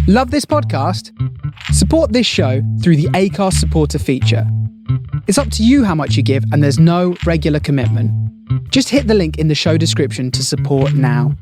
Love this podcast? Support this show through the Acast supporter feature. It's up to you how much you give, and there's no regular commitment. Just hit the link in the show description to support now.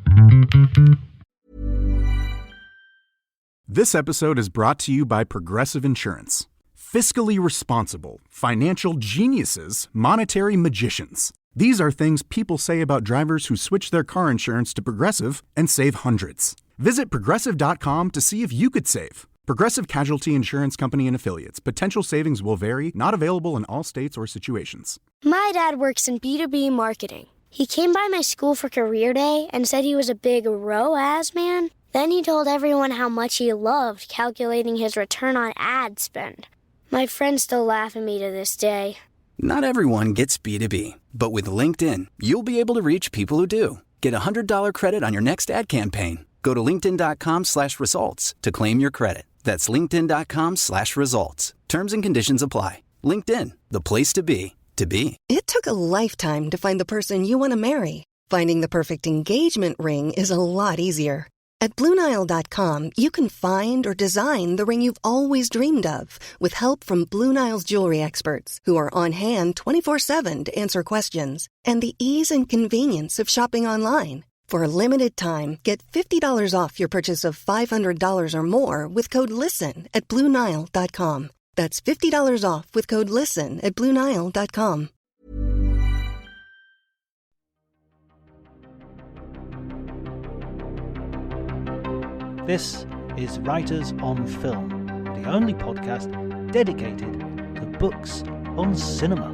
This episode is brought to you by Progressive Insurance. Fiscally responsible, financial geniuses, monetary magicians. These are things people say about drivers who switch their car insurance to Progressive and save hundreds. Visit Progressive.com to see if you could save. Progressive Casualty Insurance Company and Affiliates. Potential savings will vary, not available in all states or situations. My dad works in B2B marketing. He came by my school for career day and said he was a big ROAS man. Then he told everyone how much he loved calculating his return on ad spend. My friends still laugh at me to this day. Not everyone gets B2B, but with LinkedIn, you'll be able to reach people who do. Get a $100 credit on your next ad campaign. Go to linkedin.com/results to claim your credit. That's linkedin.com/results. Terms and conditions apply. LinkedIn, the place to be, to be. It took a lifetime to find the person you want to marry. Finding the perfect engagement ring is a lot easier. At BlueNile.com, you can find or design the ring you've always dreamed of with help from Blue Nile's jewelry experts who are on hand 24/7 to answer questions, and the ease and convenience of shopping online. For a limited time, get $50 off your purchase of $500 or more with code LISTEN at BlueNile.com. That's $50 off with code LISTEN at BlueNile.com. This is Writers on Film, the only podcast dedicated to books on cinema.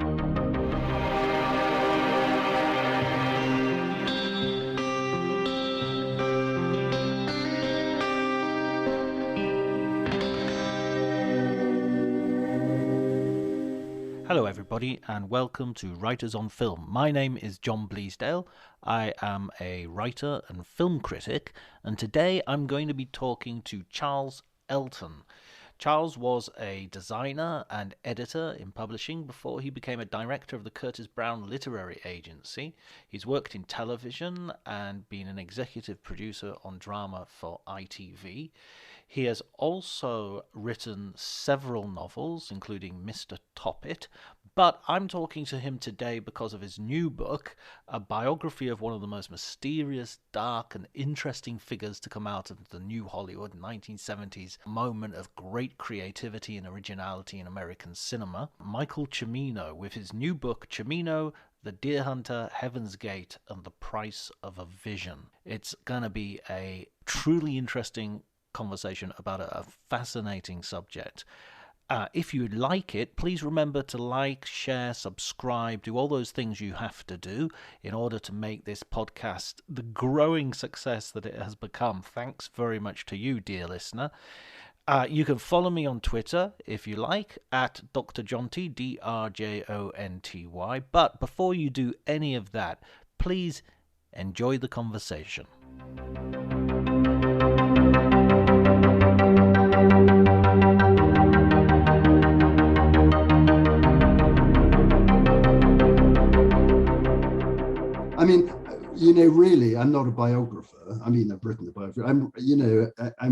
Hello everybody and welcome to Writers on Film. My name is John Bleasdale. I am a writer and film critic, and today I'm going to be talking to Charles Elton. Charles was a designer and editor in publishing before he became a director of the Curtis Brown Literary Agency. He's worked in television and been an executive producer on drama for ITV. He has also written several novels, including Mr. Toppit, but I'm talking to him today because of his new book, a biography of one of the most mysterious, dark, and interesting figures to come out of the new Hollywood 1970s moment of great creativity and originality in American cinema, Michael Cimino, with his new book, Cimino, The Deer Hunter, Heaven's Gate, and the Price of a Vision. It's going to be a truly interesting conversation about a fascinating subject. If you like it, please remember to like, share, subscribe, do all those things you have to do in order to make this podcast the growing success that it has become. Thanks very much to you, dear listener. You can follow me on Twitter, if you like, at Dr. Jonty, DRJONTY. But before you do any of that, please enjoy the conversation. I mean, really, I'm not a biographer. I mean, I've written a biography. I'm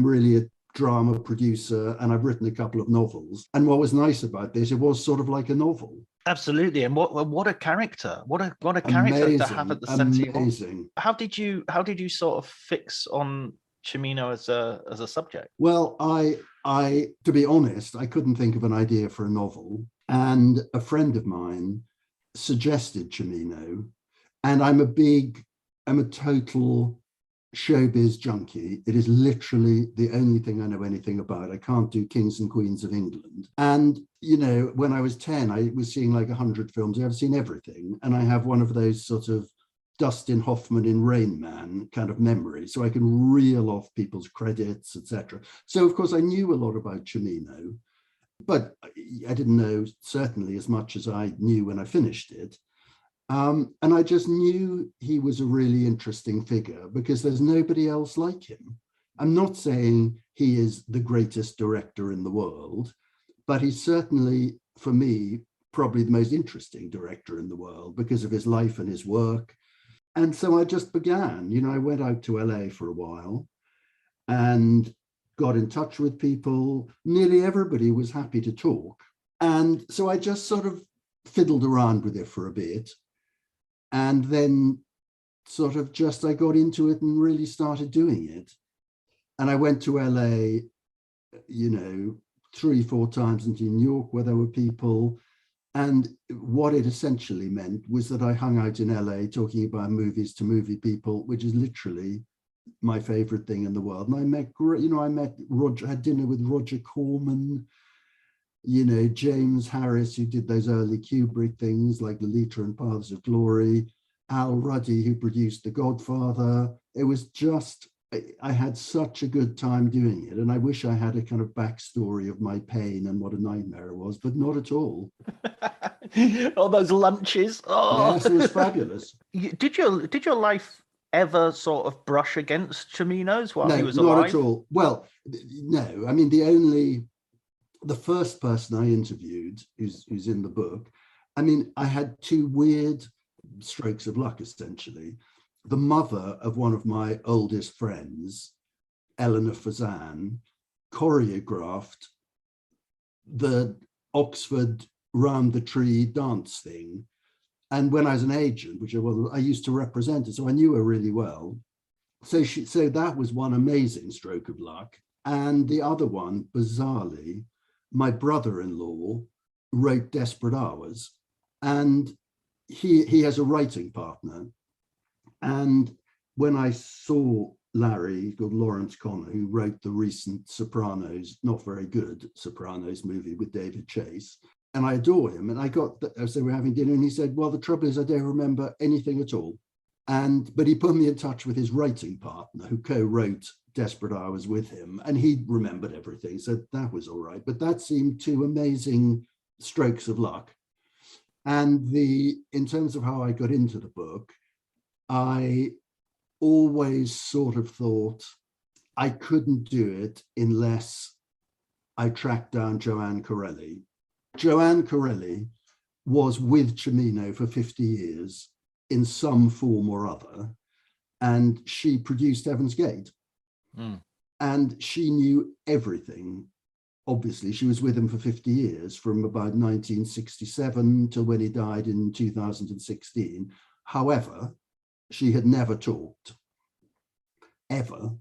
really a drama producer, and I've written a couple of novels. And what was nice about this, it was sort of like a novel. Absolutely, and what a character! What a character Amazing, to have at the centre. Amazing. How did you sort of fix on Cimino as a subject? Well, I to be honest, I couldn't think of an idea for a novel, and a friend of mine suggested Cimino. And I'm a total showbiz junkie. It is literally the only thing I know anything about. I can't do Kings and Queens of England. And, when I was 10, I was seeing like 100 films. I've seen everything. And I have one of those sort of Dustin Hoffman in Rain Man kind of memory. So I can reel off people's credits, etc. So, of course, I knew a lot about Cimino, but I didn't know certainly as much as I knew when I finished it. And I just knew he was a really interesting figure because there's nobody else like him. I'm not saying he is the greatest director in the world, but he's certainly, for me, probably the most interesting director in the world because of his life and his work. And so I just began, I went out to LA for a while and got in touch with people. Nearly everybody was happy to talk. And so I just sort of fiddled around with it for a bit. And then sort of just I got into it and really started doing it. And I went to LA, 3-4 times into New York where there were people. And what it essentially meant was that I hung out in LA talking about movies to movie people, which is literally my favorite thing in the world. And I met Roger, had dinner with Roger Corman, James Harris, who did those early Kubrick things like Lolita and Paths of Glory, Al Ruddy, who produced The Godfather. It was just, I had such a good time doing it. And I wish I had a kind of backstory of my pain and what a nightmare it was, but not at all. All those lunches. Oh. Yes, it was fabulous. Did your life ever sort of brush against Cimino's while he was alive? No, not at all. Well, no. I mean, the first person I interviewed, who's in the book, I mean, I had two weird strokes of luck, essentially. The mother of one of my oldest friends, Eleanor Fazan, choreographed the Oxford Round the Tree dance thing. And when I was an agent, which I used to represent her, so I knew her really well. So that was one amazing stroke of luck. And the other one, bizarrely, my brother-in-law wrote Desperate Hours, and he has a writing partner. And when I saw Larry, called Lawrence Connor, who wrote the recent Sopranos, not very good Sopranos movie with David Chase, and I adore him. And so we're having dinner, and he said, well, the trouble is I don't remember anything at all. But he put me in touch with his writing partner who co-wrote Desperate Hours with him, and he remembered everything. So that was all right. But that seemed two amazing strokes of luck. And in terms of how I got into the book, I always sort of thought I couldn't do it unless I tracked down Joanne Corelli. Joanne Corelli was with Cimino for 50 years in some form or other, and she produced Heaven's Gate. And she knew everything. Obviously, she was with him for 50 years, from about 1967 till when he died in 2016. However, she had never talked, ever.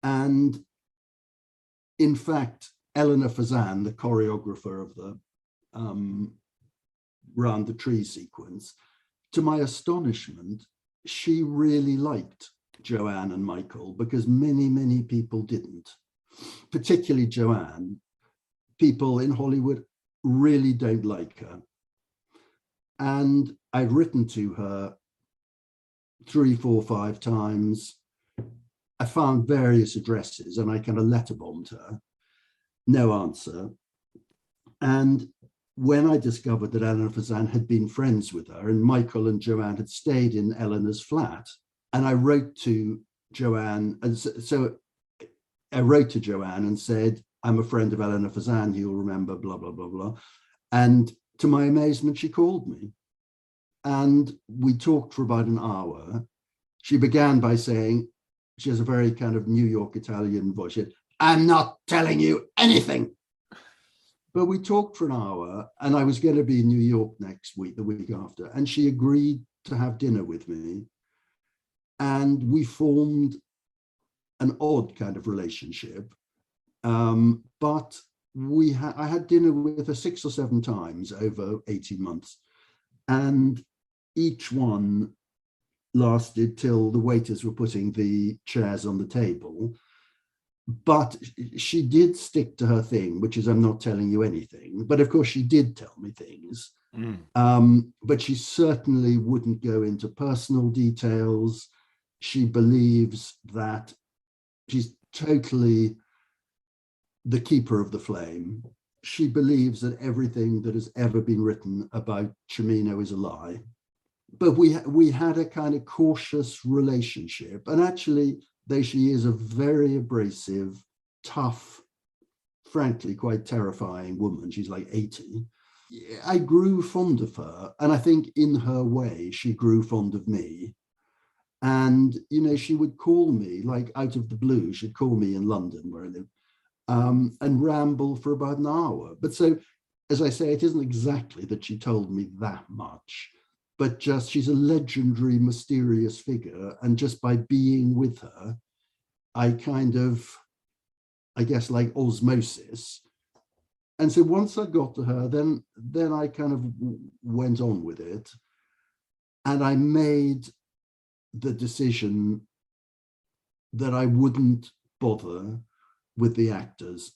And in fact, Eleanor Fazan, the choreographer of the Round the Tree sequence, to my astonishment, she really liked Joanne and Michael, because many, many people didn't, particularly Joanne. People in Hollywood really don't like her. And I'd written to her 3, 4, 5 times. I found various addresses and I kind of letterbombed her. No answer. And when I discovered that Eleanor Fazan had been friends with her, and Michael and Joanne had stayed in Eleanor's flat, and I wrote to Joanne, and so I wrote to Joanne and said, I'm a friend of Eleanor Fazan, you'll remember, blah, blah, blah, blah. And to my amazement, she called me. And we talked for about an hour. She began by saying, she has a very kind of New York Italian voice. She said, I'm not telling you anything. But we talked for an hour, and I was going to be in New York next week, the week after, and she agreed to have dinner with me. And we formed an odd kind of relationship. But I had dinner with her 6 or 7 times over 18 months. And each one lasted till the waiters were putting the chairs on the table. But she did stick to her thing, which is, I'm not telling you anything. But of course, she did tell me things. But she certainly wouldn't go into personal details. She believes that she's totally the keeper of the flame. She believes that everything that has ever been written about Cimino is a lie. But we had a kind of cautious relationship. And actually, though she is a very abrasive, tough, frankly, quite terrifying woman, she's like 80, I grew fond of her. And I think in her way, she grew fond of me. And, you know, she would call me, like out of the blue, she'd call me in London, where I live, and ramble for about an hour. But so, as I say, it isn't exactly that she told me that much, but just she's a legendary, mysterious figure. And just by being with her, I kind of, I guess, like osmosis. And so once I got to her, then I kind of went on with it. And I made the decision that I wouldn't bother with the actors.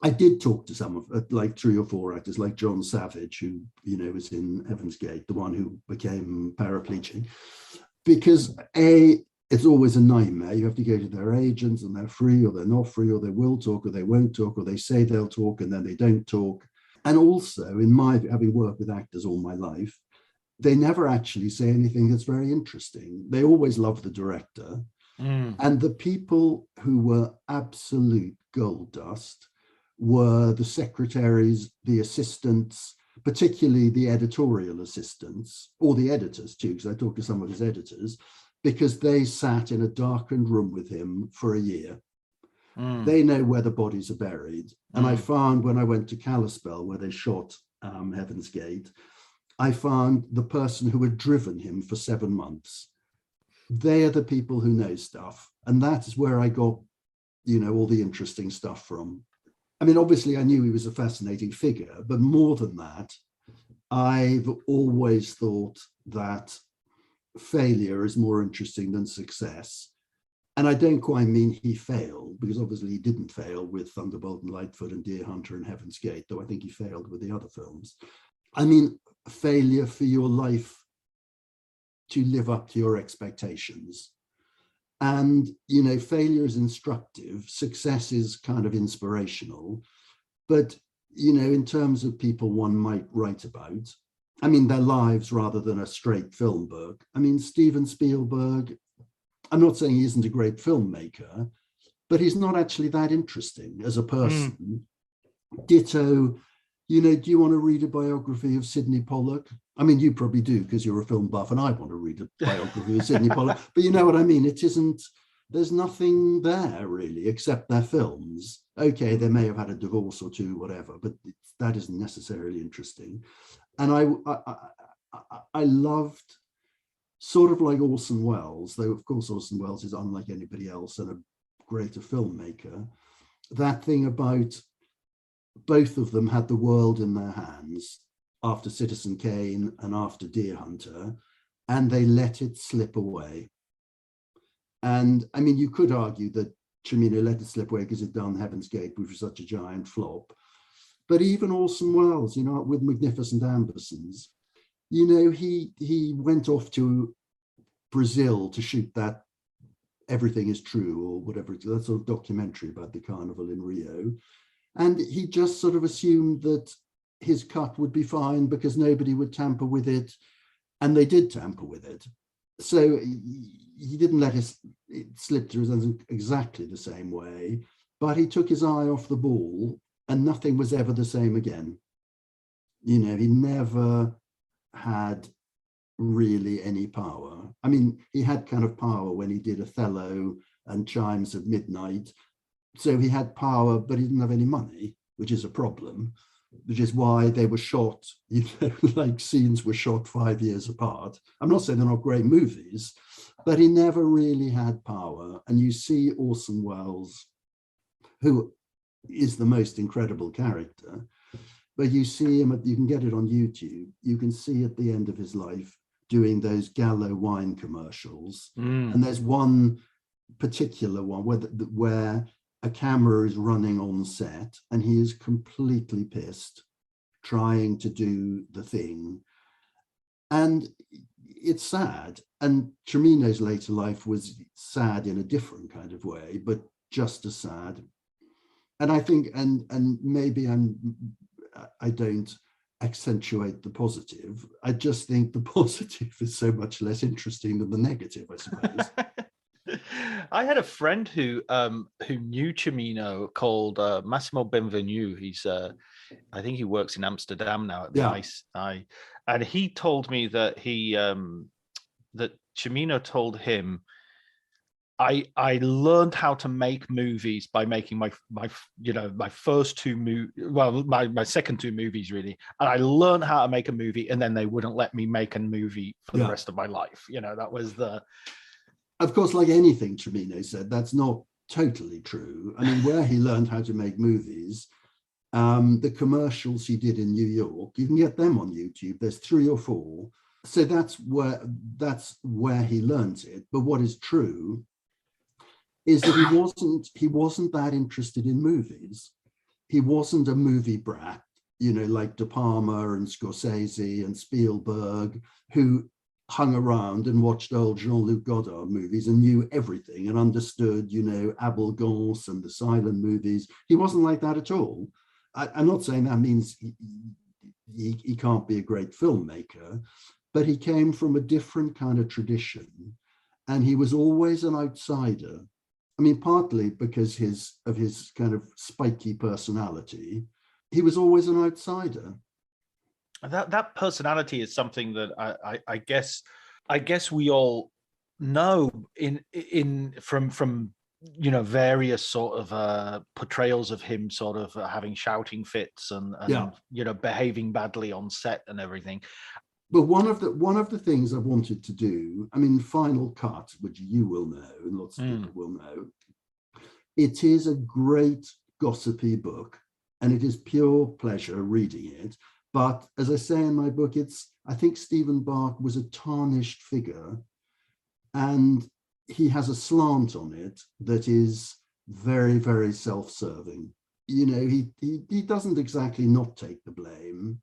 I did talk to some of, like 3 or 4 actors, like John Savage, who, you know, was in Heaven's Gate, the one who became paraplegic, because it's always a nightmare. You have to go to their agents and they're free or they're not free, or they will talk or they won't talk, or they say they'll talk and then they don't talk. And also, in my, having worked with actors all my life, they never actually say anything that's very interesting. They always love the director. And the people who were absolute gold dust were the secretaries, the assistants, particularly the editorial assistants, or the editors too, because I talked to some of his editors, because they sat in a darkened room with him for a year. They know where the bodies are buried. And I found when I went to Kalispell, where they shot Heaven's Gate, I found the person who had driven him for 7 months. They are the people who know stuff. And that is where I got, you know, all the interesting stuff from. I mean, obviously I knew he was a fascinating figure, but more than that, I've always thought that failure is more interesting than success. And I don't quite mean he failed, because obviously he didn't fail with Thunderbolt and Lightfoot and Deer Hunter and Heaven's Gate, though I think he failed with the other films. I mean, failure for your life to live up to your expectations. And, you know, failure is instructive, success is kind of inspirational. But, you know, in terms of people one might write about, I mean, their lives rather than a straight film book. I mean, Steven Spielberg, I'm not saying he isn't a great filmmaker, but he's not actually that interesting as a person. Ditto, you know, do you want to read a biography of Sidney Pollack? I mean, you probably do because you're a film buff, and I want to read a biography of Sidney Pollack. But you know what I mean? It isn't, there's nothing there really, except their films. Okay, they may have had a divorce or two, whatever, but that isn't necessarily interesting. And I loved, sort of like Orson Welles, though of course Orson Welles is unlike anybody else and a greater filmmaker, that thing about both of them had the world in their hands after Citizen Kane and after Deer Hunter, and they let it slip away. And I mean, you could argue that Cimino let it slip away because he'd done Heaven's Gate, which was such a giant flop. But even Orson Welles, you know, with Magnificent Ambersons, you know, he went off to Brazil to shoot that Everything Is True or whatever, that sort of documentary about the carnival in Rio. And he just sort of assumed that his cut would be fine because nobody would tamper with it. And they did tamper with it. So he didn't let it slip through his hands exactly the same way, but he took his eye off the ball and nothing was ever the same again. You know, he never had really any power. I mean, he had kind of power when he did Othello and Chimes of Midnight. So he had power, but he didn't have any money, which is a problem, which is why they were shot, you know, like scenes were shot 5 years apart. I'm not saying they're not great movies, but he never really had power. And you see Orson Welles, who is the most incredible character, but you see him, you can get it on YouTube, you can see at the end of his life doing those Gallo wine commercials. And there's one particular one where a camera is running on set and he is completely pissed trying to do the thing. And it's sad. And Cimino's later life was sad in a different kind of way, but just as sad. And I think, and maybe I don't accentuate the positive. I just think the positive is so much less interesting than the negative, I suppose. I had a friend who knew Cimino called Massimo Benvenu. He's I think he works in Amsterdam now at the ICE. And he told me that that Cimino told him, I learned how to make movies by making my first two my second two movies, really, and I learned how to make a movie, and then they wouldn't let me make a movie for the rest of my life. That was the. Of course, like anything Cimino said, that's not totally true. I mean, where he learned how to make movies, the commercials he did in New York, you can get them on YouTube. There's 3 or 4. So that's where he learned it. But what is true is that he wasn't that interested in movies. He wasn't a movie brat, like De Palma and Scorsese and Spielberg, who hung around and watched old Jean-Luc Godard movies and knew everything and understood, Abel Gance and the silent movies. He wasn't like that at all. I'm not saying that means he can't be a great filmmaker, but he came from a different kind of tradition, and he was always an outsider. I mean, partly because of his kind of spiky personality, he was always an outsider. That personality is something that I guess we all know from various sort of portrayals of him sort of having shouting fits and behaving badly on set and everything. But one of the things I wanted to do, I mean, Final Cut, which you will know and lots of people will know, it is a great gossipy book, and it is pure pleasure reading it. But as I say in my book, I think Stephen Bach was a tarnished figure, and he has a slant on it that is very, very self-serving. He doesn't exactly not take the blame,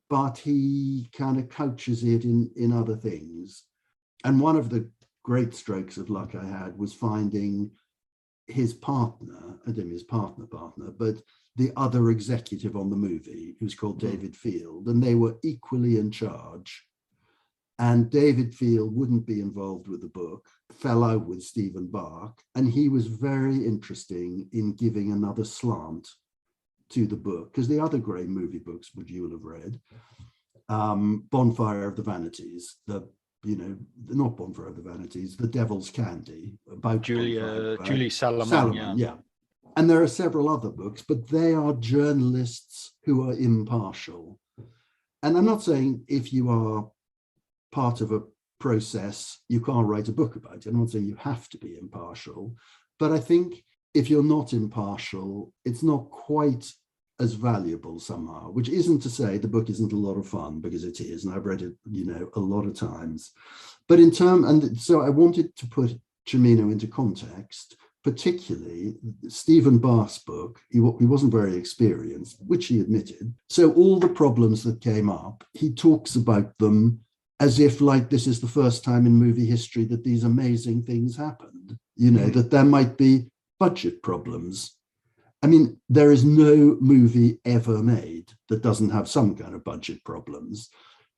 but he kind of couches it in other things. And one of the great strokes of luck I had was finding his partner, I don't mean his partner, but the other executive on the movie, who's called David Field, and they were equally in charge. And David Field wouldn't be involved with the book, fell out with Stephen Bach, and he was very interesting in giving another slant to the book, because the other great movie books, which you will have read, Bonfire of the Vanities, not Bonfire of the Vanities, The Devil's Candy, about Julie Salomon. Salomon, yeah. And there are several other books, but they are journalists who are impartial. And I'm not saying if you are part of a process, you can't write a book about it. I'm not saying you have to be impartial, but I think if you're not impartial, it's not quite as valuable somehow, which isn't to say the book isn't a lot of fun, because it is, and I've read it, a lot of times. But and so I wanted to put Cimino into context, particularly Stephen Bach's book. He wasn't very experienced, which he admitted. So all the problems that came up, he talks about them as if like this is the first time in movie history that these amazing things happened, that there might be budget problems. I mean, there is no movie ever made that doesn't have some kind of budget problems.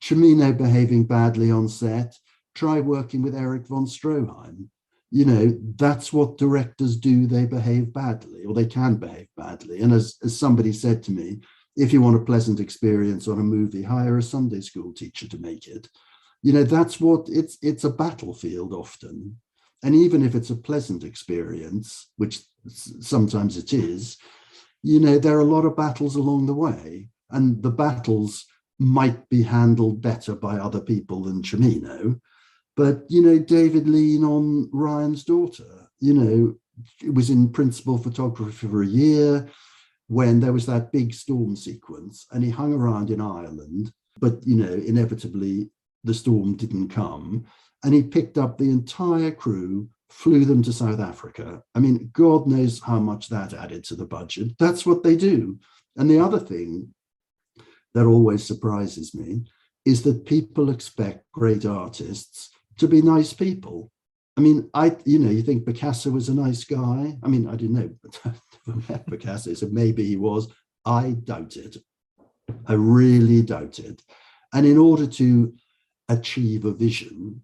Cimino behaving badly on set, try working with Erich von Stroheim. That's what directors do. They behave badly, or they can behave badly. And as somebody said to me, if you want a pleasant experience on a movie, hire a Sunday school teacher to make it. That's what it's a battlefield often. And even if it's a pleasant experience, which sometimes it is, there are a lot of battles along the way, and the battles might be handled better by other people than Cimino. But, David leaned on Ryan's daughter. It was in principal photography for a year when there was that big storm sequence, and he hung around in Ireland, but, inevitably the storm didn't come. And he picked up the entire crew, flew them to South Africa. I mean, God knows how much that added to the budget. That's what they do. And the other thing that always surprises me is that people expect great artists to be nice people. I mean, you think Picasso was a nice guy. I mean, I didn't know, but I've never met Picasso, so maybe he was. I doubt it. I really doubt it. And in order to achieve a vision,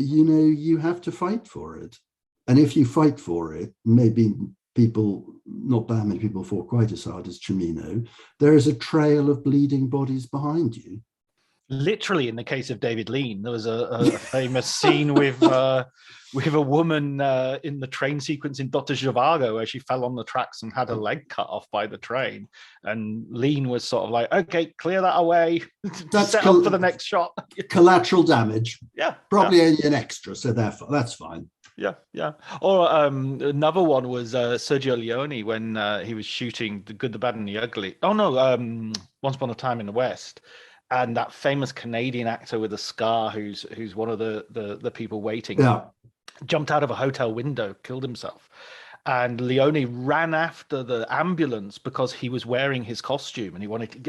you have to fight for it. And if you fight for it, maybe not that many people fought quite as hard as Cimino, there is a trail of bleeding bodies behind you. Literally, in the case of David Lean, there was a famous scene with a woman in the train sequence in Dr. Zhivago where she fell on the tracks and had her leg cut off by the train. And Lean was sort of like, okay, clear that away. That's set up for the next shot. Collateral damage. Yeah. Probably only an extra, so therefore that's fine. Yeah. Or another one was Sergio Leone when he was shooting The Good, the Bad, and the Ugly. Oh, no, Once Upon a Time in the West. And that famous Canadian actor with a scar who's one of the people waiting, jumped out of a hotel window, killed himself. And Leone ran after the ambulance because he was wearing his costume and he wanted to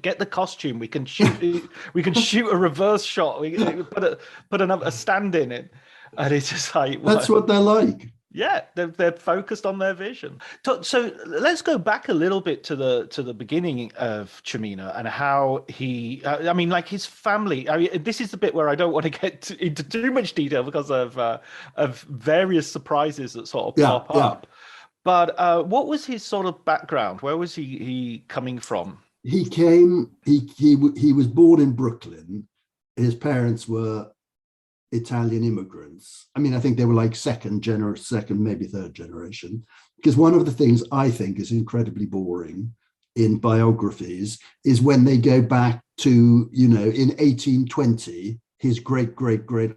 get the costume. We can shoot a reverse shot. We put a stand in it. And it's just like, that's what they're like. Yeah, they're focused on their vision. So let's go back a little bit to the beginning of Cimino and how he, like his family. This is the bit where I don't want to get into too much detail because of various surprises that sort of pop up. But what was his sort of background? Where was he coming from? He was born in Brooklyn. His parents were Italian immigrants. I think they were like second, maybe third generation. Because one of the things I think is incredibly boring in biographies is when they go back to, in 1820, his great,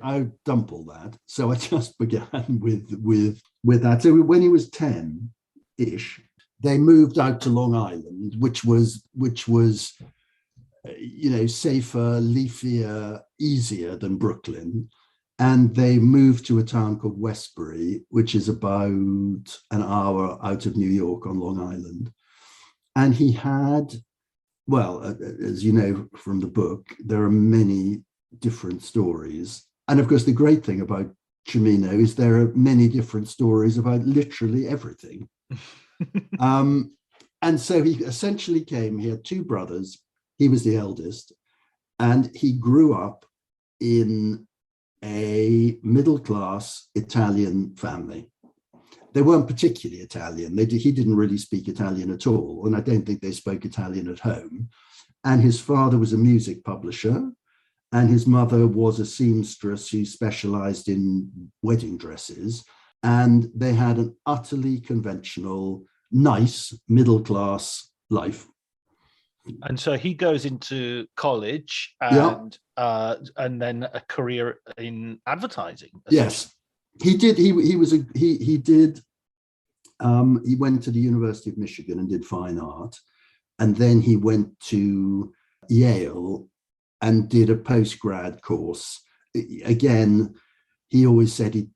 I dump all that. So I just began with that. So when he was 10-ish, they moved out to Long Island, which was safer, leafier, easier than Brooklyn. And they moved to a town called Westbury, which is about an hour out of New York on Long Island. And he had, as you know from the book, there are many different stories. And of course, the great thing about Cimino is there are many different stories about literally everything. And so he essentially he had two brothers. He was the eldest, and he grew up in a middle-class Italian family. They weren't particularly Italian. He didn't really speak Italian at all, and I don't think they spoke Italian at home. And his father was a music publisher, and his mother was a seamstress who specialized in wedding dresses. And they had an utterly conventional, nice, middle-class life. And so he goes into college and then a career in advertising. Yes, he did. He went to the University of Michigan and did fine art, and then he went to Yale and did a post-grad course. Again, he always said he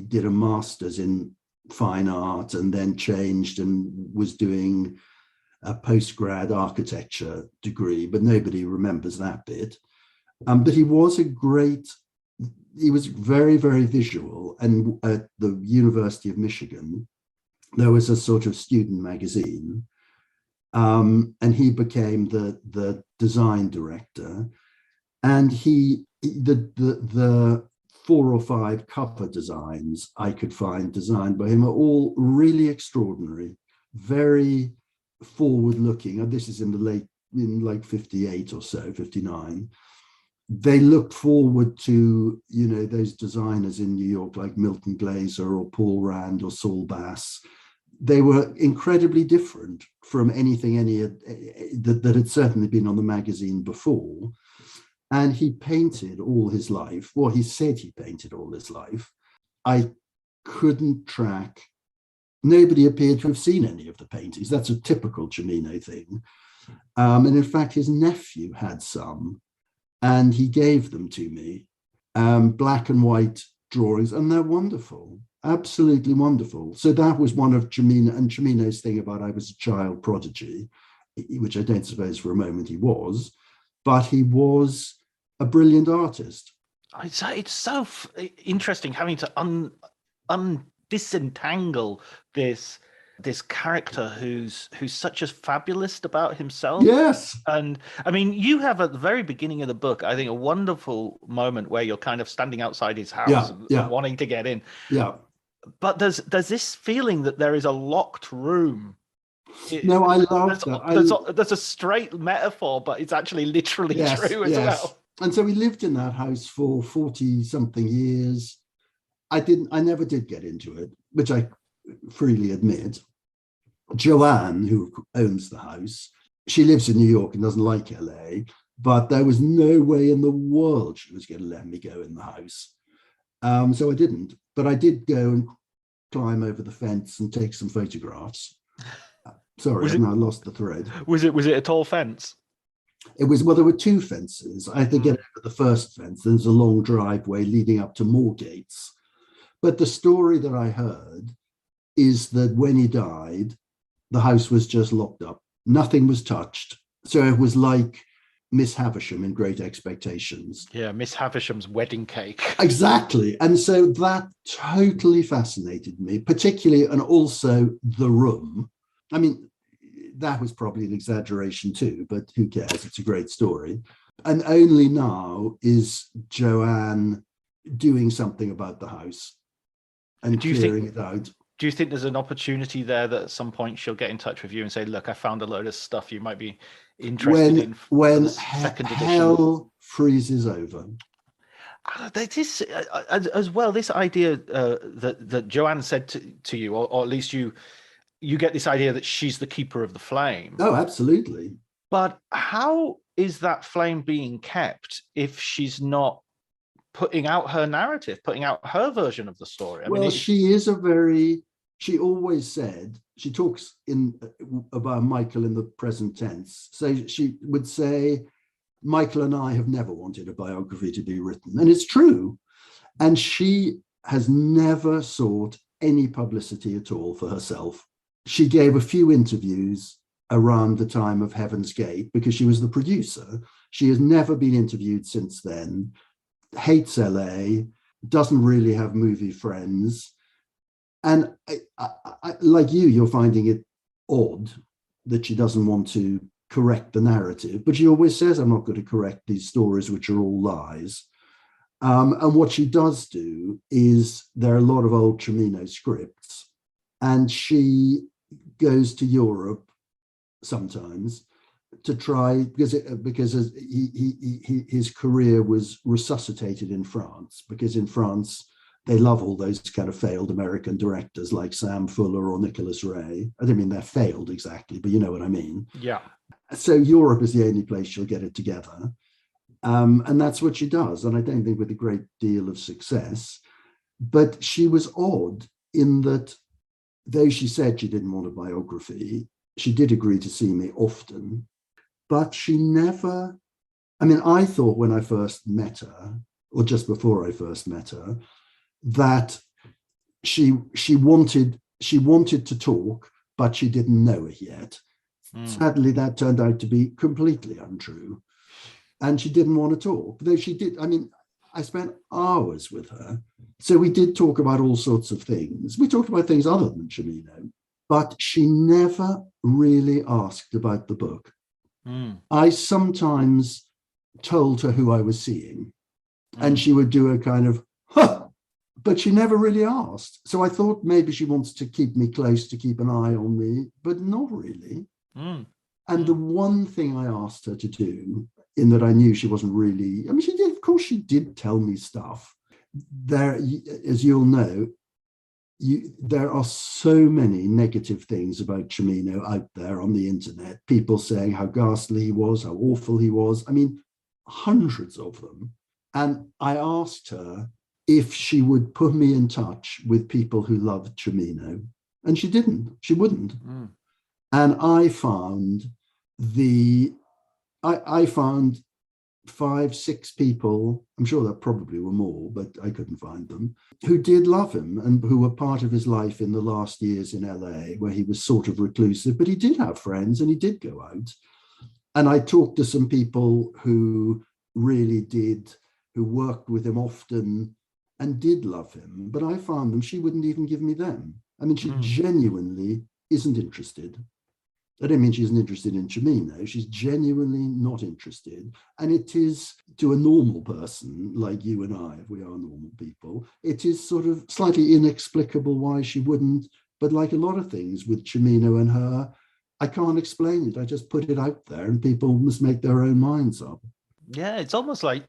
did a master's in fine art and then changed and was doing a post-grad architecture degree, but nobody remembers that bit. But he was very, very visual. And at the University of Michigan, there was a sort of student magazine, and he became the design director. And the 4 or 5 cover designs I could find designed by him are all really extraordinary, very forward-looking. And this is in like 58 or so, 59. They looked forward to, those designers in New York like Milton Glaser or Paul Rand or Saul Bass. They were incredibly different from anything that had certainly been on the magazine before. And he painted all his life. Well, he said he painted all his life. I couldn't track. Nobody appeared to have seen any of the paintings. That's a typical Cimino thing. And in fact, his nephew had some, and he gave them to me, black and white drawings, and they're wonderful, absolutely wonderful. So that was one of Cimino's thing about I was a child prodigy, which I don't suppose for a moment he was, but he was a brilliant artist. It's so interesting having to disentangle this character who's such a fabulist about himself. Yes. And you have at the very beginning of the book, I think, a wonderful moment where you're kind of standing outside his house and wanting to get in. Yeah. But there's this feeling that there is a locked room No, I love that. That's a straight metaphor, but it's actually literally true as well. And so we lived in that house for 40 something years. I never did get into it, which I freely admit. Joanne, who owns the house, she lives in New York and doesn't like LA, but there was no way in the world she was going to let me go in the house. So I didn't, but I did go and climb over the fence and take some photographs. Sorry, I lost the thread. Was it a tall fence? It was, well, there were two fences. I had to get over the first fence. There's a long driveway leading up to more gates. But the story that I heard is that when he died, the house was just locked up. Nothing was touched. So it was like Miss Havisham in Great Expectations. Yeah, Miss Havisham's wedding cake. Exactly. And so that totally fascinated me, particularly, and also the room. I mean, that was probably an exaggeration too, but who cares? It's a great story. And only now is Joanne doing something about the house and clearing it out. Do you think there's an opportunity there that at some point she'll get in touch with you and say, look, I found a load of stuff you might be interested in? When hell freezes over. This, as well, this idea that Joanne said to you, or at least you get this idea that she's the keeper of the flame. Oh, absolutely. But how is that flame being kept if she's not putting out her narrative, putting out her version of the story? I mean, she always said, she talks about Michael in the present tense. So she would say, Michael and I have never wanted a biography to be written. And it's true. And she has never sought any publicity at all for herself. She gave a few interviews around the time of Heaven's Gate because she was the producer. She has never been interviewed since then, hates LA, doesn't really have movie friends. And I, like you're finding it odd that she doesn't want to correct the narrative, but she always says, I'm not going to correct these stories, which are all lies. And what she does do is there are a lot of old Cimino scripts, and she goes to Europe sometimes to try, because his career was resuscitated in France, because in France they love all those kind of failed American directors like Sam Fuller or Nicholas Ray. I don't mean they're failed exactly, but you know what I mean. Yeah. So Europe is the only place she'll get it together. And that's what she does. And I don't think with a great deal of success, but she was odd in that though she said she didn't want a biography, she did agree to see me often, but she never, I mean, I thought when I first met her, or just before I first met her, that she wanted to talk, but she didn't know it yet. Sadly, that turned out to be completely untrue. And she didn't want to talk, though she did. I mean, I spent hours with her. So we did talk about all sorts of things. We talked about things other than Cimino, but she never really asked about the book. I sometimes told her who I was seeing, and she would do a kind of, huh, but she never really asked. So I thought maybe she wants to keep me close, to keep an eye on me, but not really. And the one thing I asked her to do, in that I knew she wasn't really, I mean, she did, of course, she did tell me stuff. There, as you'll know, there are so many negative things about Cimino out there on the internet. People saying how ghastly he was, how awful he was. I mean, hundreds of them. And I asked her if she would put me in touch with people who loved Cimino. And she didn't. She wouldn't. And I found I found 5, 6 people, I'm sure there probably were more, but I couldn't find them, who did love him and who were part of his life in the last years in LA, where he was sort of reclusive, but he did have friends and he did go out. And I talked to some people who really did, who worked with him often and did love him, but I found them, she wouldn't even give me them. I mean, she genuinely isn't interested. I don't mean she isn't interested in Cimino. She's genuinely not interested. And it is, to a normal person like you and I, if we are normal people, it is sort of slightly inexplicable why she wouldn't. But like a lot of things with Cimino and her, I can't explain it. I just put it out there and people must make their own minds up. Yeah, it's almost like,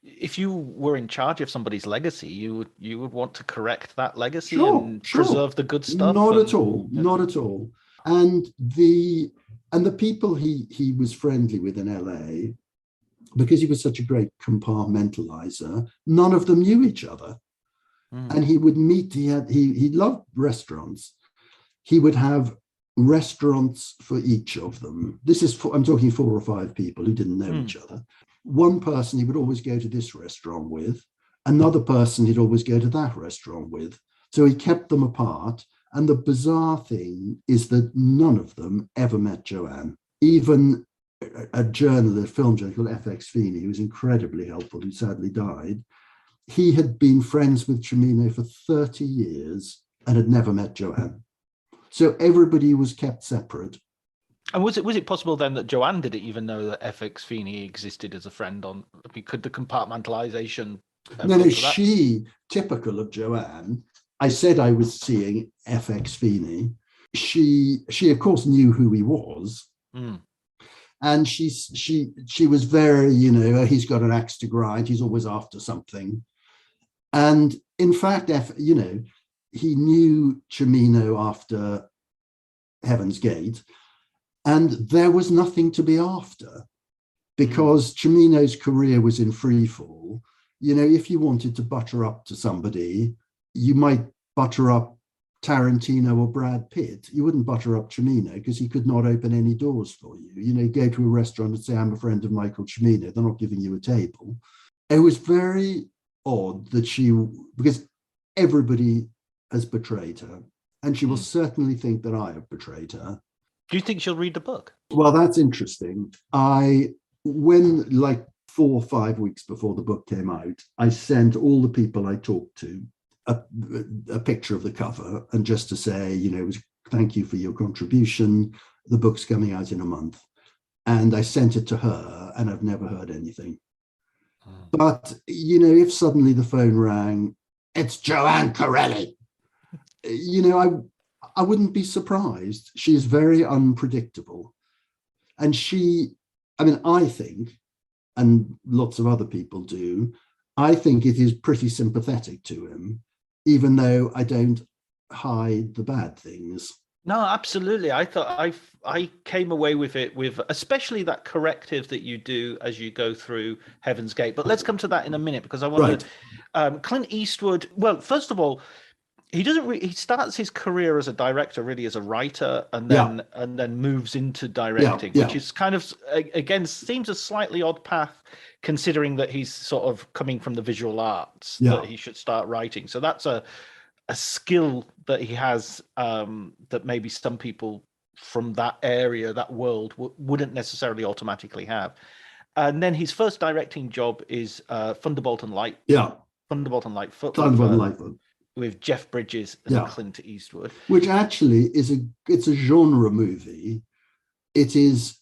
if you were in charge of somebody's legacy, you would want to correct that legacy and preserve the good stuff. Not at all. And the people he was friendly with in LA, because he was such a great compartmentalizer, none of them knew each other. And he would meet, he loved restaurants. He would have restaurants for each of them. I'm talking 4 or 5 people who didn't know each other. One person he would always go to this restaurant with, another person he'd always go to that restaurant with. So he kept them apart. And the bizarre thing is that none of them ever met Joanne. Even a journalist, film journalist called FX Feeney, who was incredibly helpful, who sadly died, he had been friends with Cimino for 30 years and had never met Joanne. So everybody was kept separate. And was it possible then that Joanne didn't even know that FX Feeney existed as a friend could the compartmentalization? No, she, typical of Joanne, I said I was seeing FX Feeney. She of course knew who he was. And she was very, he's got an axe to grind. He's always after something. And in fact, he knew Cimino after Heaven's Gate, and there was nothing to be after because Cimino's career was in free fall. If you wanted to butter up to somebody, you might butter up Tarantino or Brad Pitt. You wouldn't butter up Cimino because he could not open any doors for you. Go to a restaurant and say, I'm a friend of Michael Cimino. They're not giving you a table. It was very odd that because everybody has betrayed her, and she will certainly think that I have betrayed her. Do you think she'll read the book? Well, that's interesting. When like 4 or 5 weeks before the book came out, I sent all the people I talked to a picture of the cover, and just to say, thank you for your contribution. The book's coming out in a month. And I sent it to her, and I've never heard anything. But, if suddenly the phone rang, it's Joanne Corelli, I wouldn't be surprised. She is very unpredictable. And I think, and lots of other people do, I think it is pretty sympathetic to him, even though I don't hide the bad things. No, absolutely. I thought I came away with it with especially that corrective that you do as you go through Heaven's Gate. But let's come to that in a minute, because I want to. Clint Eastwood. Well, first of all, he doesn't. He starts his career as a director, really as a writer, and then moves into directing, which is kind of again seems a slightly odd path, considering that he's sort of coming from the visual arts. That he should start writing. So that's a skill that he has that maybe some people from that area, that world, wouldn't necessarily automatically have. And then his first directing job is Thunderbolt and Lightfoot. Yeah. Thunderbolt and Lightfoot. With Jeff Bridges and Clint Eastwood. Which actually it's a genre movie. It is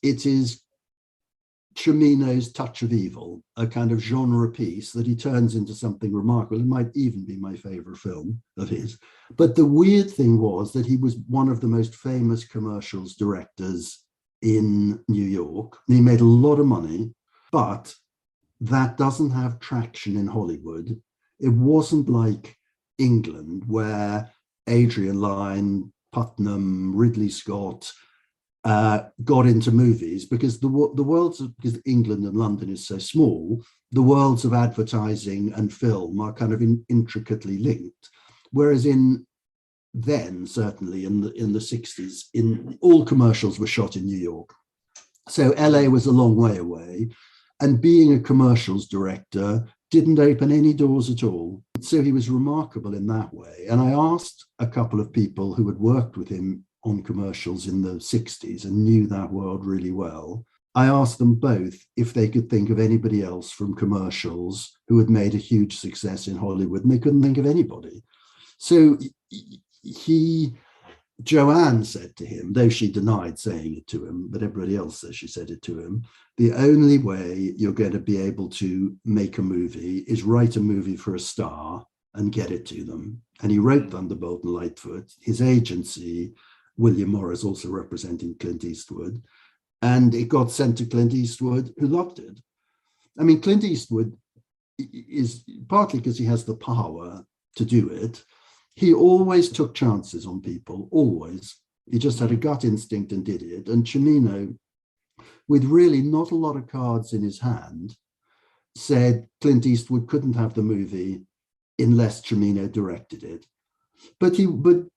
Cimino's touch of evil, a kind of genre piece that he turns into something remarkable. It might even be my favorite film of his. But the weird thing was that he was one of the most famous commercials directors in New York. He made a lot of money, but that doesn't have traction in Hollywood. It wasn't like England, where Adrian Lyne, Putnam, Ridley Scott got into movies, because because England and London is so small, the worlds of advertising and film are kind of intricately linked. Whereas certainly in the 60s, all commercials were shot in New York. So LA was a long way away, and being a commercials director didn't open any doors at all. So he was remarkable in that way. And I asked a couple of people who had worked with him on commercials in the 60s and knew that world really well. I asked them both if they could think of anybody else from commercials who had made a huge success in Hollywood, and they couldn't think of anybody. So Joanne said to him, though she denied saying it to him, but everybody else says she said it to him, the only way you're going to be able to make a movie is write a movie for a star and get it to them. And he wrote Thunderbolt and Lightfoot. His agency William Morris also representing Clint Eastwood. And it got sent to Clint Eastwood, who loved it. I mean, Clint Eastwood is partly because he has the power to do it. He always took chances on people, always. He just had a gut instinct and did it. And Cimino, with really not a lot of cards in his hand, said Clint Eastwood couldn't have the movie unless Cimino directed it. But Eastwood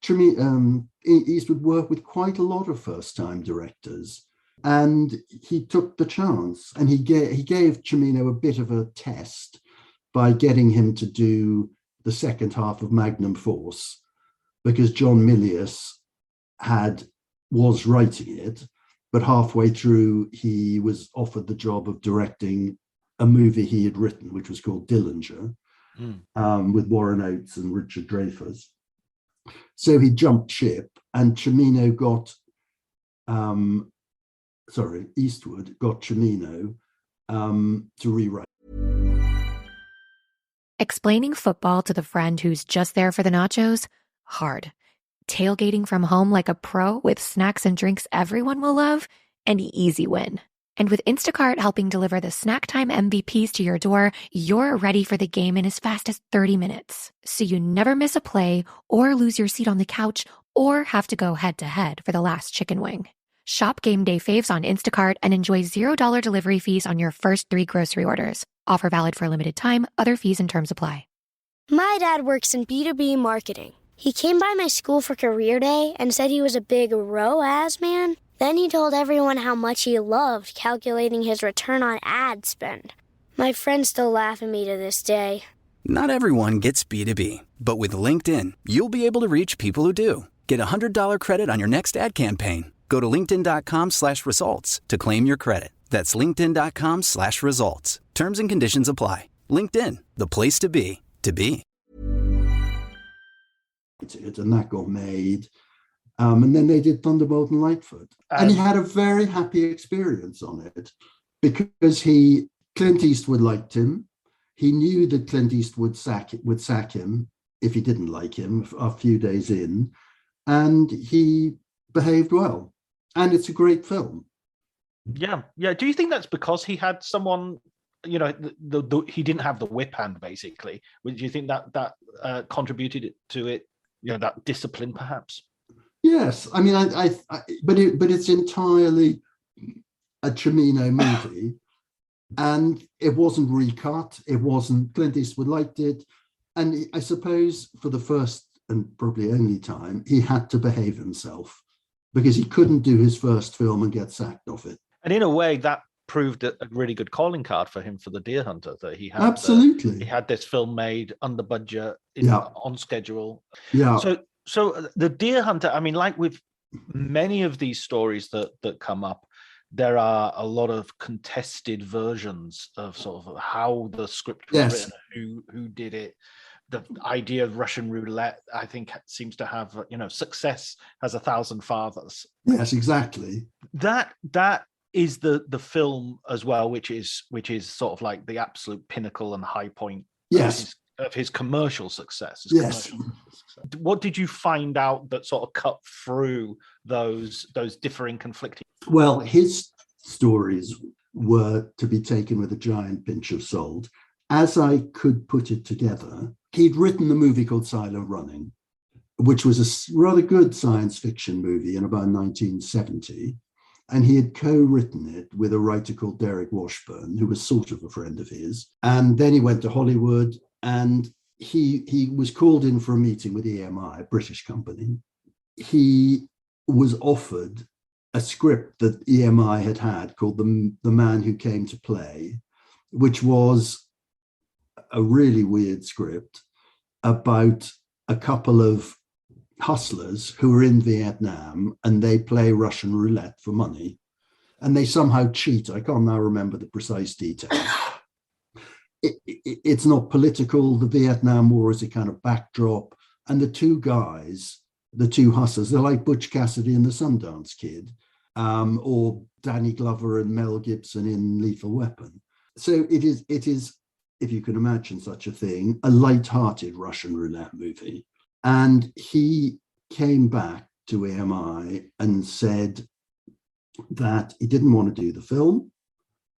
worked with quite a lot of first-time directors, and he took the chance. And he gave Cimino a bit of a test by getting him to do the second half of Magnum Force, because John Milius was writing it, but halfway through he was offered the job of directing a movie he had written, which was called Dillinger, with Warren Oates and Richard Dreyfuss. So he jumped ship, and Cimino Eastwood got Cimino to rewrite. Explaining football to the friend who's just there for the nachos? Hard. Tailgating from home like a pro with snacks and drinks everyone will love? An easy win. And with Instacart helping deliver the snack time MVPs to your door, you're ready for the game in as fast as 30 minutes. So you never miss a play or lose your seat on the couch or have to go head-to-head for the last chicken wing. Shop Game Day Faves on Instacart and enjoy $0 delivery fees on your first 3 grocery orders. Offer valid for a limited time. Other fees and terms apply. My dad works in B2B marketing. He came by my school for career day and said he was a big ROAS man. Then he told everyone how much he loved calculating his return on ad spend. My friends still laugh at me to this day. Not everyone gets B2B, but with LinkedIn, you'll be able to reach people who do. Get a $100 credit on your next ad campaign. Go to linkedin.com/results to claim your credit. That's linkedin.com/results. Terms and conditions apply. LinkedIn, the place to be, to be. And that got made. And then they did Thunderbolt and Lightfoot. And he had a very happy experience on it because Clint Eastwood liked him. He knew that Clint Eastwood would sack him if he didn't like him a few days in. And he behaved well. And it's a great film. Yeah. Do you think that's because he had someone, he didn't have the whip hand, basically? Do you think that contributed to it, that discipline, perhaps? Yes. I mean, but it's entirely a Cimino movie. And it wasn't recut. It wasn't, Clint Eastwood liked it. And I suppose for the first and probably only time, he had to behave himself because he couldn't do his first film and get sacked off it. And in a way, that proved a really good calling card for him for The Deer Hunter, that he had. Absolutely. He had this film made under budget, on schedule. Yeah. So The Deer Hunter, I mean, like with many of these stories that come up, there are a lot of contested versions of sort of how the script was written, who did it. The idea of Russian roulette, I think, seems to have, success has 1,000 fathers. Yes, exactly. That is the film as well, which is sort of like the absolute pinnacle and high point. Yes. Of his commercial success. Yes. What did you find out that sort of cut through those differing, conflicting? Well, his stories were to be taken with a giant pinch of salt. As I could put it together, he'd written a movie called Silent Running, which was a rather good science fiction movie in about 1970. And he had co-written it with a writer called Derek Washburn, who was sort of a friend of his. And then he went to Hollywood, and he was called in for a meeting with EMI, a British company. He was offered a script that EMI had called The Man Who Came to Play, which was a really weird script about a couple of hustlers who are in Vietnam and they play Russian roulette for money and they somehow cheat. I can't now remember the precise details. It's not political. The Vietnam War is a kind of backdrop. And the two guys, the two hustlers, they're like Butch Cassidy and the Sundance Kid, or Danny Glover and Mel Gibson in Lethal Weapon. So it is, if you can imagine such a thing, a light-hearted Russian roulette movie. And he came back to EMI and said that he didn't want to do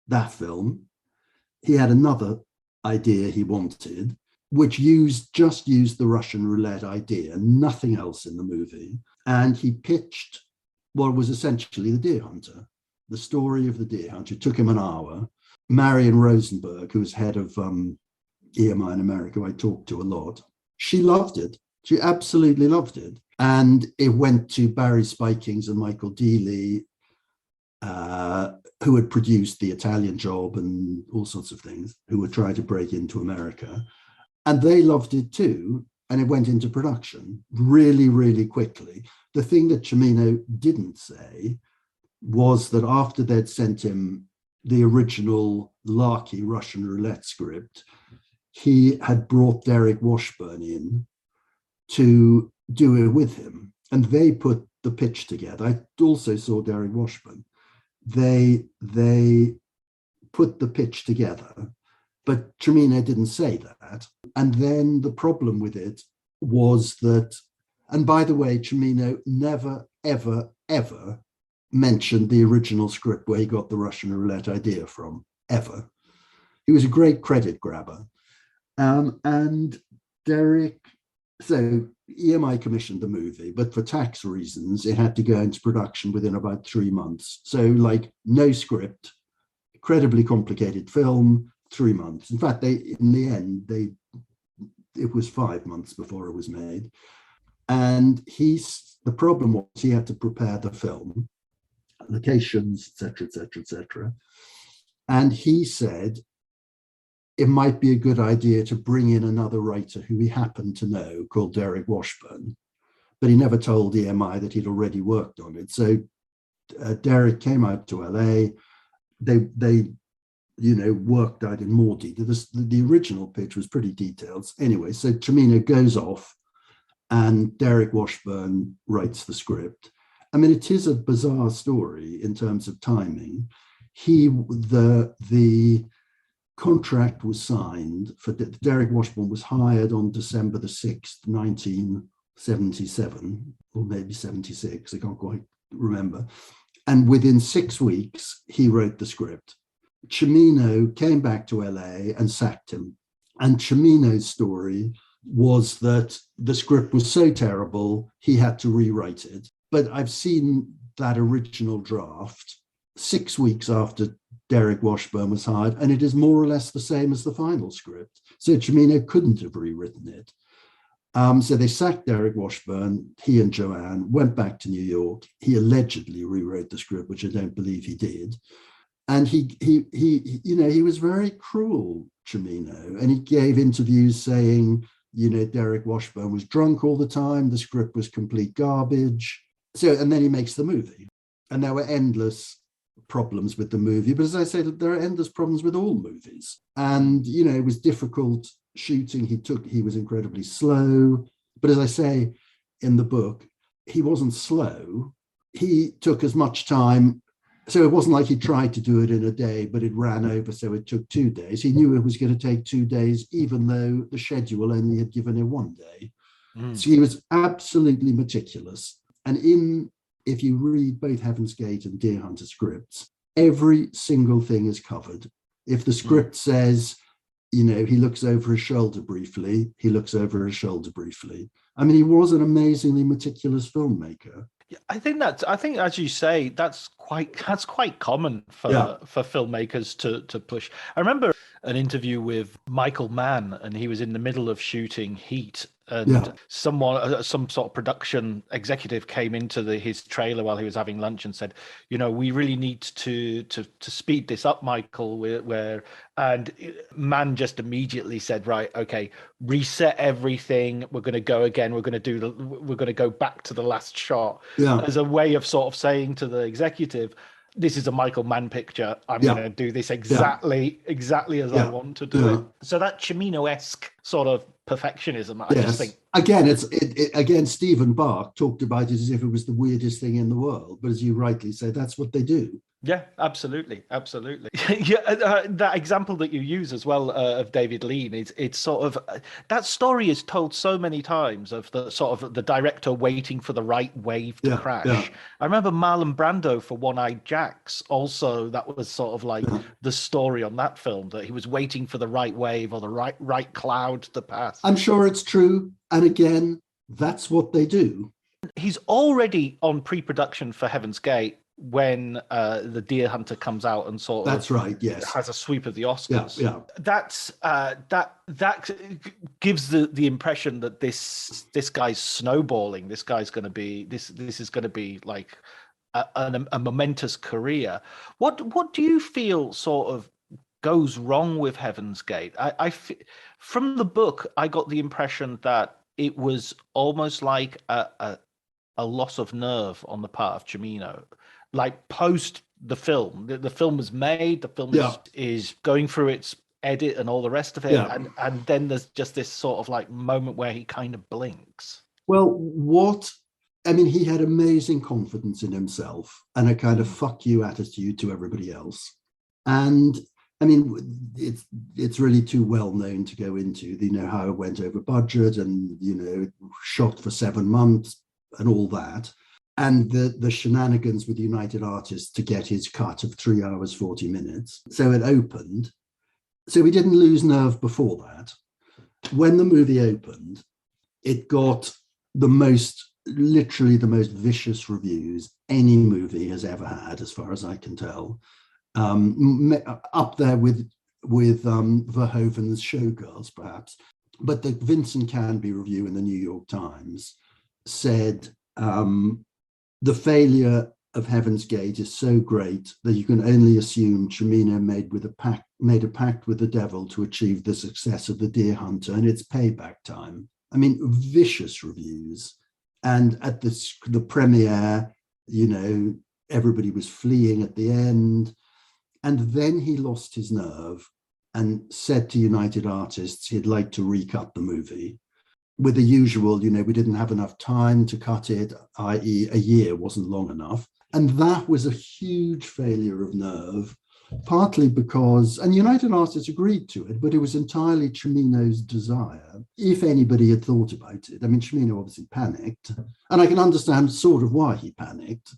that film. He had another idea he wanted, which just used the Russian roulette idea, nothing else in the movie. And he pitched what was essentially The Deer Hunter, the story of the deer hunter. It took him an hour. Marion Rosenberg, who was head of EMI in America, who I talked to a lot, she loved it. She absolutely loved it. And it went to Barry Spikings and Michael Dealey, who had produced The Italian Job and all sorts of things, who were trying to break into America. And they loved it too. And it went into production really, really quickly. The thing that Cimino didn't say was that after they'd sent him the original larky Russian roulette script, he had brought Derek Washburn in to do it with him. And they put the pitch together. I also saw Derek Washburn. They put the pitch together, but Cimino didn't say that. And then the problem with it was that, and by the way, Cimino never, ever, ever mentioned the original script where he got the Russian roulette idea from, ever. He was a great credit grabber. And Derek, so EMI commissioned the movie, but for tax reasons, it had to go into production within about 3 months. So like no script, incredibly complicated film, 3 months. In fact, in the end, it was 5 months before it was made. And the problem was he had to prepare the film, locations, etc., etc., etc. And he said it might be a good idea to bring in another writer who he happened to know called Derek Washburn, but he never told EMI that he'd already worked on it. So Derek came out to LA. They worked out in more detail. The original pitch was pretty detailed. Anyway, so Cimino goes off and Derek Washburn writes the script. I mean, it is a bizarre story in terms of timing. The contract was signed for Derek Washburn was hired on December the 6th, 1977, or maybe 76, I can't quite remember. And within 6 weeks, he wrote the script. Cimino came back to LA and sacked him. And Cimino's story was that the script was so terrible, he had to rewrite it. But I've seen that original draft 6 weeks after Derek Washburn was hired, and it is more or less the same as the final script. So Cimino couldn't have rewritten it. So they sacked Derek Washburn. He and Joanne went back to New York. He allegedly rewrote the script, which I don't believe he did. And he was very cruel, Cimino, and he gave interviews saying, Derek Washburn was drunk all the time. The script was complete garbage. So, and then he makes the movie, and there were endless problems with the movie. But as I said, there are endless problems with all movies. And, it was difficult shooting. He was incredibly slow. But as I say in the book, he wasn't slow. He took as much time. So it wasn't like he tried to do it in a day, but it ran over. So it took 2 days. He knew it was going to take 2 days, even though the schedule only had given him 1 day. So he was absolutely meticulous. And if you read both Heaven's Gate and Deer Hunter scripts, every single thing is covered. If the script says, he looks over his shoulder briefly, he looks over his shoulder briefly. I mean, he was an amazingly meticulous filmmaker. I think as you say, that's quite common for filmmakers to push. I remember an interview with Michael Mann, and he was in the middle of shooting Heat, and some sort of production executive came into his trailer while he was having lunch and said, we really need to speed this up, Michael. And Mann just immediately said, right, okay, reset everything. We're going to go again. We're going to go back to the last shot as a way of sort of saying to the executive, this is a Michael Mann picture. I'm going to do this exactly as I want to do it. So that Cimino-esque sort of perfectionism. I just Yes. think Again, again, Stephen Bach talked about it as if it was the weirdest thing in the world. But as you rightly say, that's what they do. yeah, absolutely. Yeah, that example that you use as well of David Lean, it's sort of that story is told so many times of the sort of the director waiting for the right wave to crash. Yeah. I remember Marlon Brando for One-Eyed Jacks. Also, that was sort of like the story on that film, that he was waiting for the right wave or the right cloud to pass. I'm sure it's true. And again, that's what they do. He's already on pre-production for Heaven's Gate when the Deer Hunter comes out and sort of That's right, yes. has a sweep of the Oscars. Yeah. That's that gives the impression that this guy's snowballing. This guy's going to be this is going to be like a momentous career. What do you feel sort of goes wrong with Heaven's Gate? From the book, I got the impression that it was almost like a loss of nerve on the part of Cimino. Like post the film, the film was made, the film is going through its edit and all the rest of it, and then there's just this sort of like moment where he kind of blinks. Well, he had amazing confidence in himself and a kind of fuck you attitude to everybody else. And I mean, it's really too well known to go into, how it went over budget and, shot for 7 months and all that. And the shenanigans with United Artists to get his cut of 3 hours, 40 minutes. So it opened. So we didn't lose nerve before that. When the movie opened, it got literally the most vicious reviews any movie has ever had, as far as I can tell. Up there with Verhoeven's Showgirls, perhaps. But the Vincent Canby review in the New York Times said, the failure of Heaven's Gate is so great that you can only assume Cimino made a pact with the devil to achieve the success of The Deer Hunter, and it's payback time. I mean, vicious reviews. And at the premiere, everybody was fleeing at the end. And then he lost his nerve and said to United Artists he'd like to recut the movie. With the usual, we didn't have enough time to cut it, i.e. a year wasn't long enough. And that was a huge failure of nerve, partly because, and United Artists agreed to it, but it was entirely Cimino's desire, if anybody had thought about it. I mean, Cimino obviously panicked, and I can understand sort of why he panicked,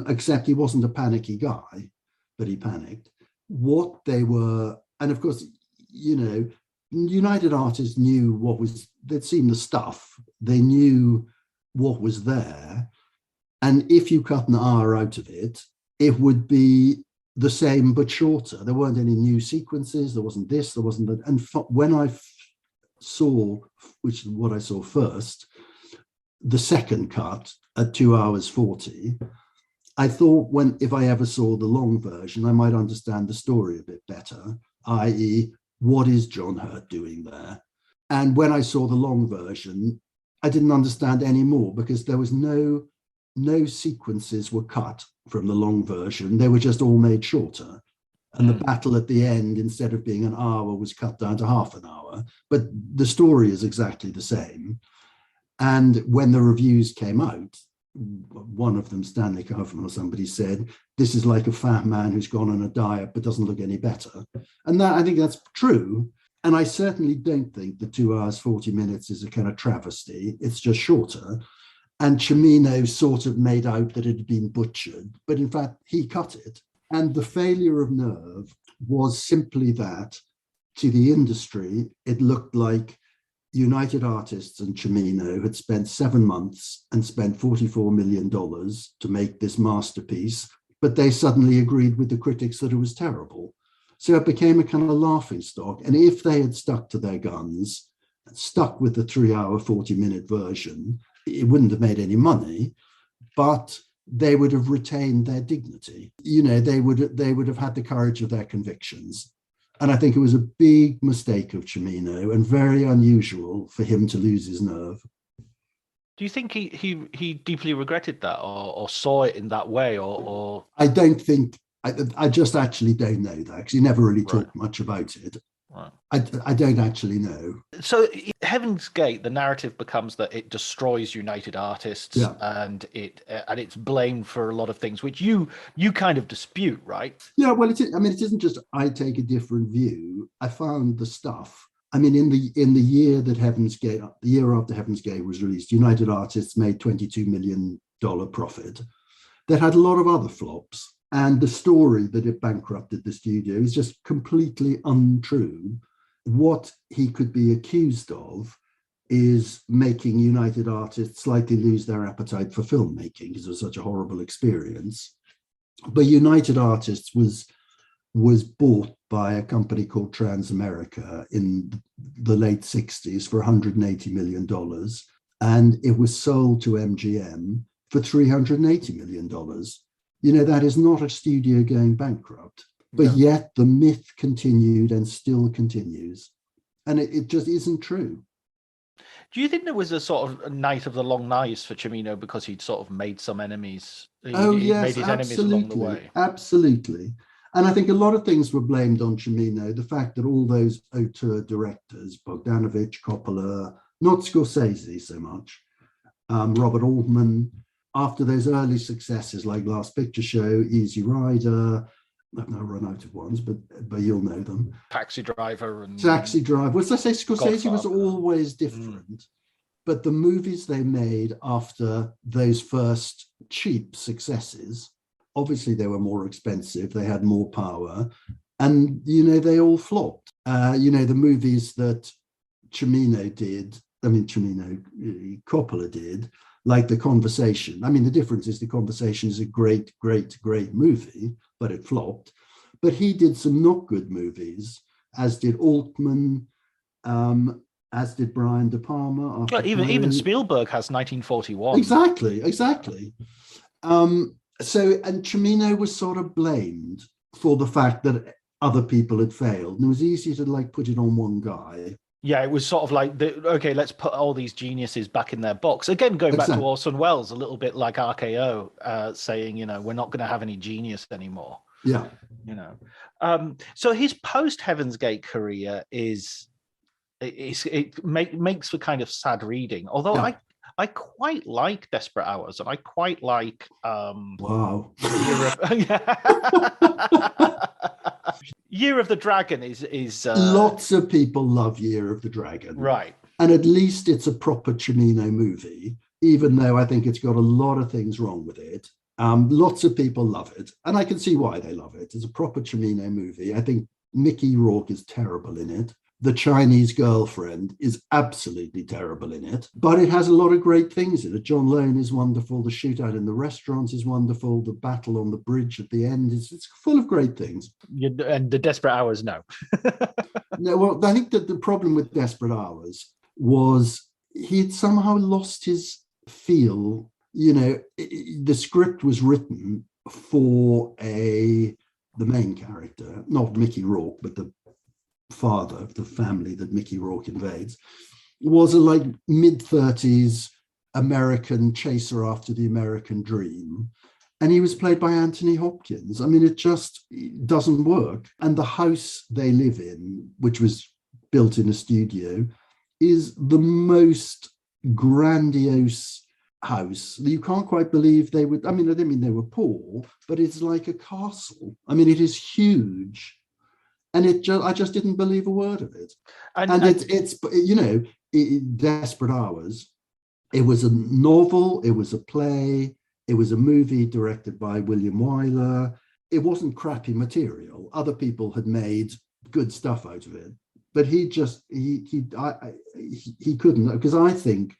except he wasn't a panicky guy, but he panicked. What they were, and of course, United Artists knew they'd seen the stuff, they knew what was there. And if you cut an hour out of it, it would be the same but shorter. There weren't any new sequences, there wasn't this, there wasn't that. And when I saw, which is what I saw first, the second cut at 2 hours 40, I thought if I ever saw the long version, I might understand the story a bit better, i.e., what is John Hurt doing there? And when I saw the long version, I didn't understand any more because there was no sequences were cut from the long version. They were just all made shorter. And the battle at the end, instead of being an hour, was cut down to half an hour. But the story is exactly the same. And when the reviews came out, one of them, Stanley Kaufman or somebody, said, this is like a fat man who's gone on a diet but doesn't look any better. And that, I think that's true. And I certainly don't think the 2 hours, 40 minutes is a kind of travesty. It's just shorter. And Cimino sort of made out that it had been butchered, but in fact, he cut it. And the failure of nerve was simply that to the industry, it looked like United Artists and Cimino had spent 7 months and spent $44 million to make this masterpiece, but they suddenly agreed with the critics that it was terrible. So it became a kind of laughing stock. And if they had stuck to their guns, stuck with the 3 hour, 40 minute version, it wouldn't have made any money, but they would have retained their dignity. They would have had the courage of their convictions. And I think it was a big mistake of Cimino and very unusual for him to lose his nerve. Do you think he deeply regretted that or saw it in that way? Or I don't think, I just actually don't know that because he never really talked much about it. Right. I don't actually know. So Heaven's Gate, the narrative becomes that it destroys United Artists, Yeah. and it's blamed for a lot of things, which you kind of dispute, right? Yeah, well, it isn't just I take a different view. I found the stuff. I mean, in the year that the year after Heaven's Gate was released, United Artists made $22 million profit. That had a lot of other flops. And the story that it bankrupted the studio is just completely untrue. What he could be accused of is making United Artists slightly lose their appetite for filmmaking because it was such a horrible experience. But United Artists was bought by a company called Transamerica in the late 60s for $180 million. And it was sold to MGM for $380 million. You know, that is not a studio going bankrupt, but yet the myth continued and still continues. And it just isn't true. Do you think there was a sort of a night of the long knives for Cimino because he'd sort of made some enemies? Yes, made his enemies along the way. Absolutely. And I think a lot of things were blamed on Cimino. The fact that all those auteur directors, Bogdanovich, Coppola, not Scorsese so much, Robert Altman, after those early successes like Last Picture Show, Easy Rider, I've now run out of ones, but you'll know them. Taxi Driver. Well, as I say, Scorsese was Godfather. always different. But the movies they made after those first cheap successes, obviously they were more expensive, they had more power, and, you know, they all flopped. You know, the movies that Coppola did, like The Conversation. I mean, the difference is The Conversation is a great, great, great movie, but it flopped. But he did some not good movies, as did Altman, as did Brian De Palma. Even Spielberg has 1941. Exactly. And Cimino was sort of blamed for the fact that other people had failed. And it was easy to like put it on one guy. Yeah, it was sort of like, okay, let's put all these geniuses back in their box. Again, going back to Orson Welles, a little bit like RKO, saying, you know, we're not going to have any genius anymore. Yeah. You know. So his post-Heaven's Gate career makes for kind of sad reading. Although I quite like Desperate Hours, and I quite like... Wow. Year of the Dragon is lots of people love Year of the Dragon, right? And at least it's a proper Cimino movie, even though I think it's got a lot of things wrong with it. Lots of people love it, and I can see why they love it. It's a proper Cimino movie. I think Mickey Rourke is terrible in it. The Chinese Girlfriend is absolutely terrible in it, but it has a lot of great things in it. John Lone is wonderful. The shootout in the restaurant is wonderful. The battle on the bridge at the end it's full of great things. And the Desperate Hours, no. No, well, I think that the problem with Desperate Hours was he'd somehow lost his feel. You know, the script was written for the main character, not Mickey Rourke, but the father of the family that Mickey Rourke invades, was a like mid-30s American chaser after the American dream. And he was played by Anthony Hopkins. I mean, it just doesn't work. And the house they live in, which was built in a studio, is the most grandiose house. You can't quite believe they would, I mean, I didn't mean they were poor, but it's like a castle. I mean, it is huge. And I just didn't believe a word of it. And it's you know, Desperate Hours, it was a novel, it was a play, it was a movie directed by William Wyler. It wasn't crappy material. Other people had made good stuff out of it, but he couldn't, because I think,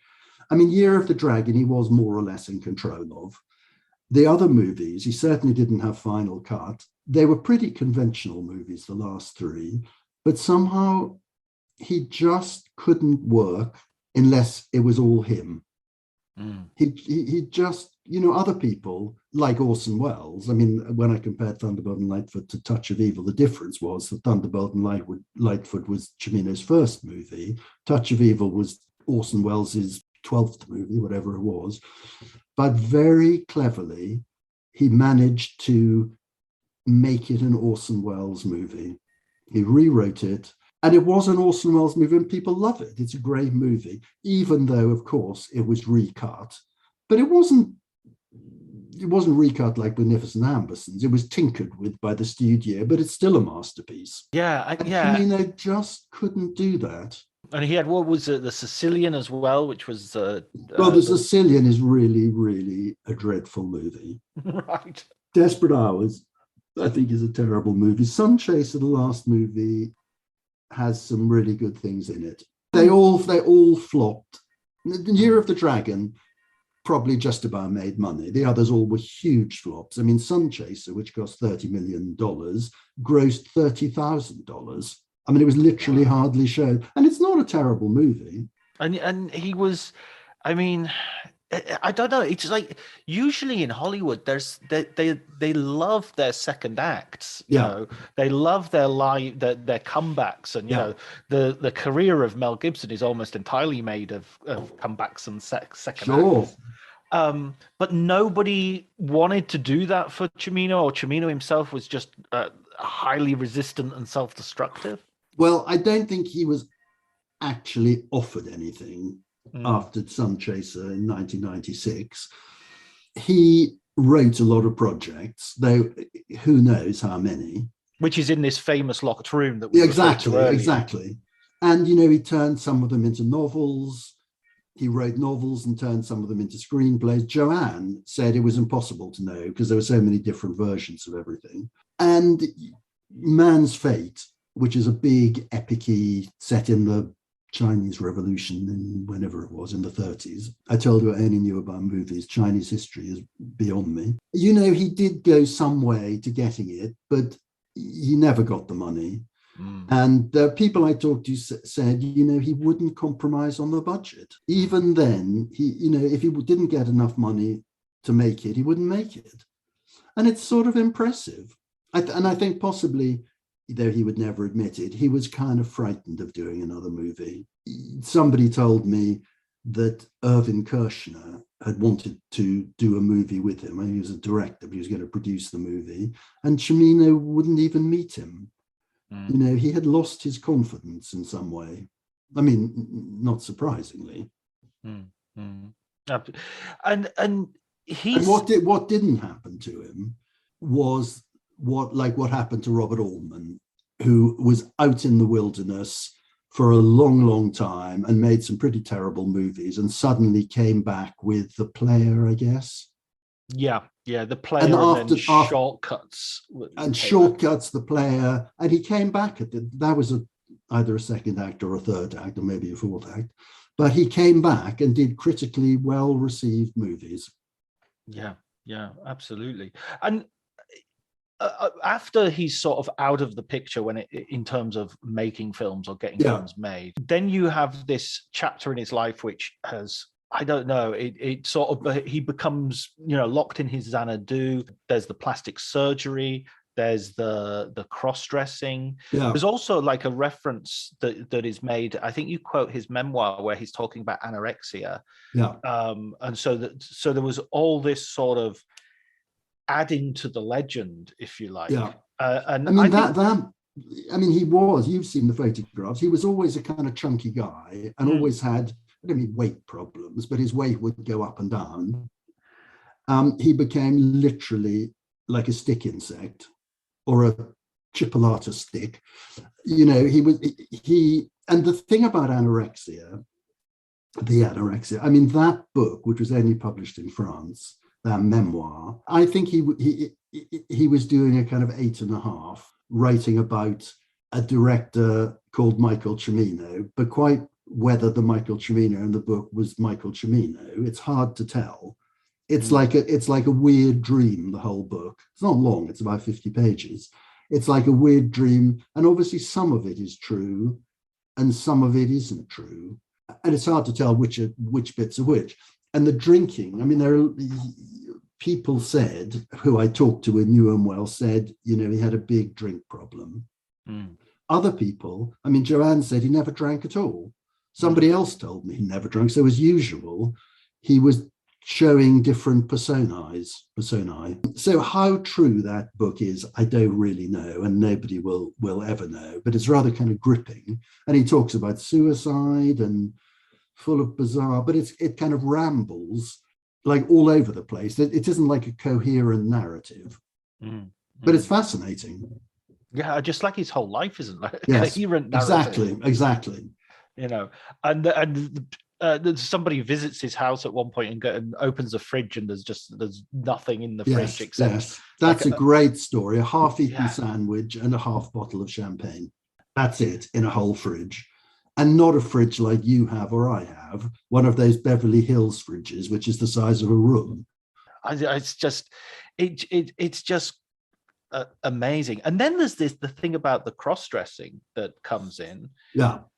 I mean, Year of the Dragon, he was more or less in control of. The other movies, he certainly didn't have final cut. They were pretty conventional movies, the last three, but somehow he just couldn't work unless it was all him. He just, you know, other people like Orson Welles. I mean, when I compared Thunderbolt and Lightfoot to Touch of Evil, the difference was that Thunderbolt and Lightfoot was Cimino's first movie. Touch of Evil was Orson Welles' 12th movie, whatever it was. But very cleverly, he managed to make it an Orson Welles movie. He rewrote it, And it was an Orson Welles movie, and people love it. It's a great movie, even though, of course, it was recut. But it wasn't recut like Beneficent Ambersons. It was tinkered with by the studio, but it's still a masterpiece. Yeah, Cimino just couldn't do that. And he had, what was it, the Sicilian as well, which was... the Sicilian is really, really a dreadful movie. Right. Desperate Hours, I think, is a terrible movie. Sunchaser, the last movie, has some really good things in it. They all flopped. The Year of the Dragon probably just about made money. The others all were huge flops. I mean, Sunchaser, which cost $30 million, grossed $30,000. I mean, it was literally hardly shown. And it's not a terrible movie. And he was, I mean, I don't know. It's like usually in Hollywood, they love their second acts. You know, they love their their comebacks, and you know, the career of Mel Gibson is almost entirely made of comebacks and second acts. But nobody wanted to do that for Cimino, or Cimino himself was just highly resistant and self-destructive. Well, I don't think he was actually offered anything after Sunchaser in 1996. He wrote a lot of projects, though who knows how many. Which is in this famous locked room that we exactly. And, you know, he turned some of them into novels. He wrote novels and turned some of them into screenplays. Joanne said it was impossible to know because there were so many different versions of everything. And Man's Fate, which is a big epic-y set in the Chinese Revolution in whenever it was, in the 30s. I told you I only knew about movies. Chinese history is beyond me. You know, he did go some way to getting it, but he never got the money. And the people I talked to said, you know, he wouldn't compromise on the budget. Even then, you know, if he didn't get enough money to make it, he wouldn't make it. And it's sort of impressive. And I think possibly, though he would never admit it, he was kind of frightened of doing another movie. Somebody told me that Irvin Kershner had wanted to do a movie with him. And he was a director, but he was going to produce the movie. And Cimino wouldn't even meet him. You know, he had lost his confidence in some way. I mean, not surprisingly. And what didn't happen to him was what happened to Robert Altman, who was out in the wilderness for a long, long time and made some pretty terrible movies, and suddenly came back with The Player, I guess. Yeah, The Player, and then Shortcuts. And Shortcuts, The Player, and he came back at that was either a second act or a third act or maybe a fourth act, but he came back and did critically well-received movies. Yeah, absolutely. And after he's sort of out of the picture in terms of making films or getting films made, then you have this chapter in his life which has, I don't know, it sort of, he becomes, you know, locked in his Xanadu. There's the plastic surgery. There's the cross-dressing. Yeah. There's also like a reference that is made. I think you quote his memoir where he's talking about anorexia. Yeah. And so there was all this sort of adding to the legend, if you like. Yeah. And I mean, he was, you've seen the photographs, he was always a kind of chunky guy and always had, I don't mean weight problems, but his weight would go up and down. He became literally like a stick insect or a chipolata stick. You know, and the thing about anorexia, I mean, that book, which was only published in France, that memoir, I think he was doing a kind of 8.5, writing about a director called Michael Cimino, but quite whether the Michael Cimino in the book was Michael Cimino, it's hard to tell. It's like a weird dream, the whole book. It's not long, it's about 50 pages. It's like a weird dream, and obviously some of it is true and some of it isn't true. And it's hard to tell which bits are which. And the drinking, I mean, there are people said, who I talked to in New and Well, said, you know, he had a big drink problem. Other people, I mean, Joanne said he never drank at all. Somebody else told me he never drank. So as usual, he was showing different personae. So how true that book is, I don't really know, and nobody will ever know, but it's rather kind of gripping. And he talks about suicide and full of bizarre, but it kind of rambles like all over the place. It isn't like a coherent narrative, but it's fascinating. Yeah, just like his whole life isn't like a Yes, coherent narrative. exactly. You know, and somebody visits his house at one point and opens the fridge, and there's nothing in the fridge except. Yes, that's like a great story. A half-eaten sandwich and a half bottle of champagne. That's it in a whole fridge, and not a fridge like you have or I have. One of those Beverly Hills fridges, which is the size of a room. It's just amazing. And then there's the thing about the cross-dressing that comes in,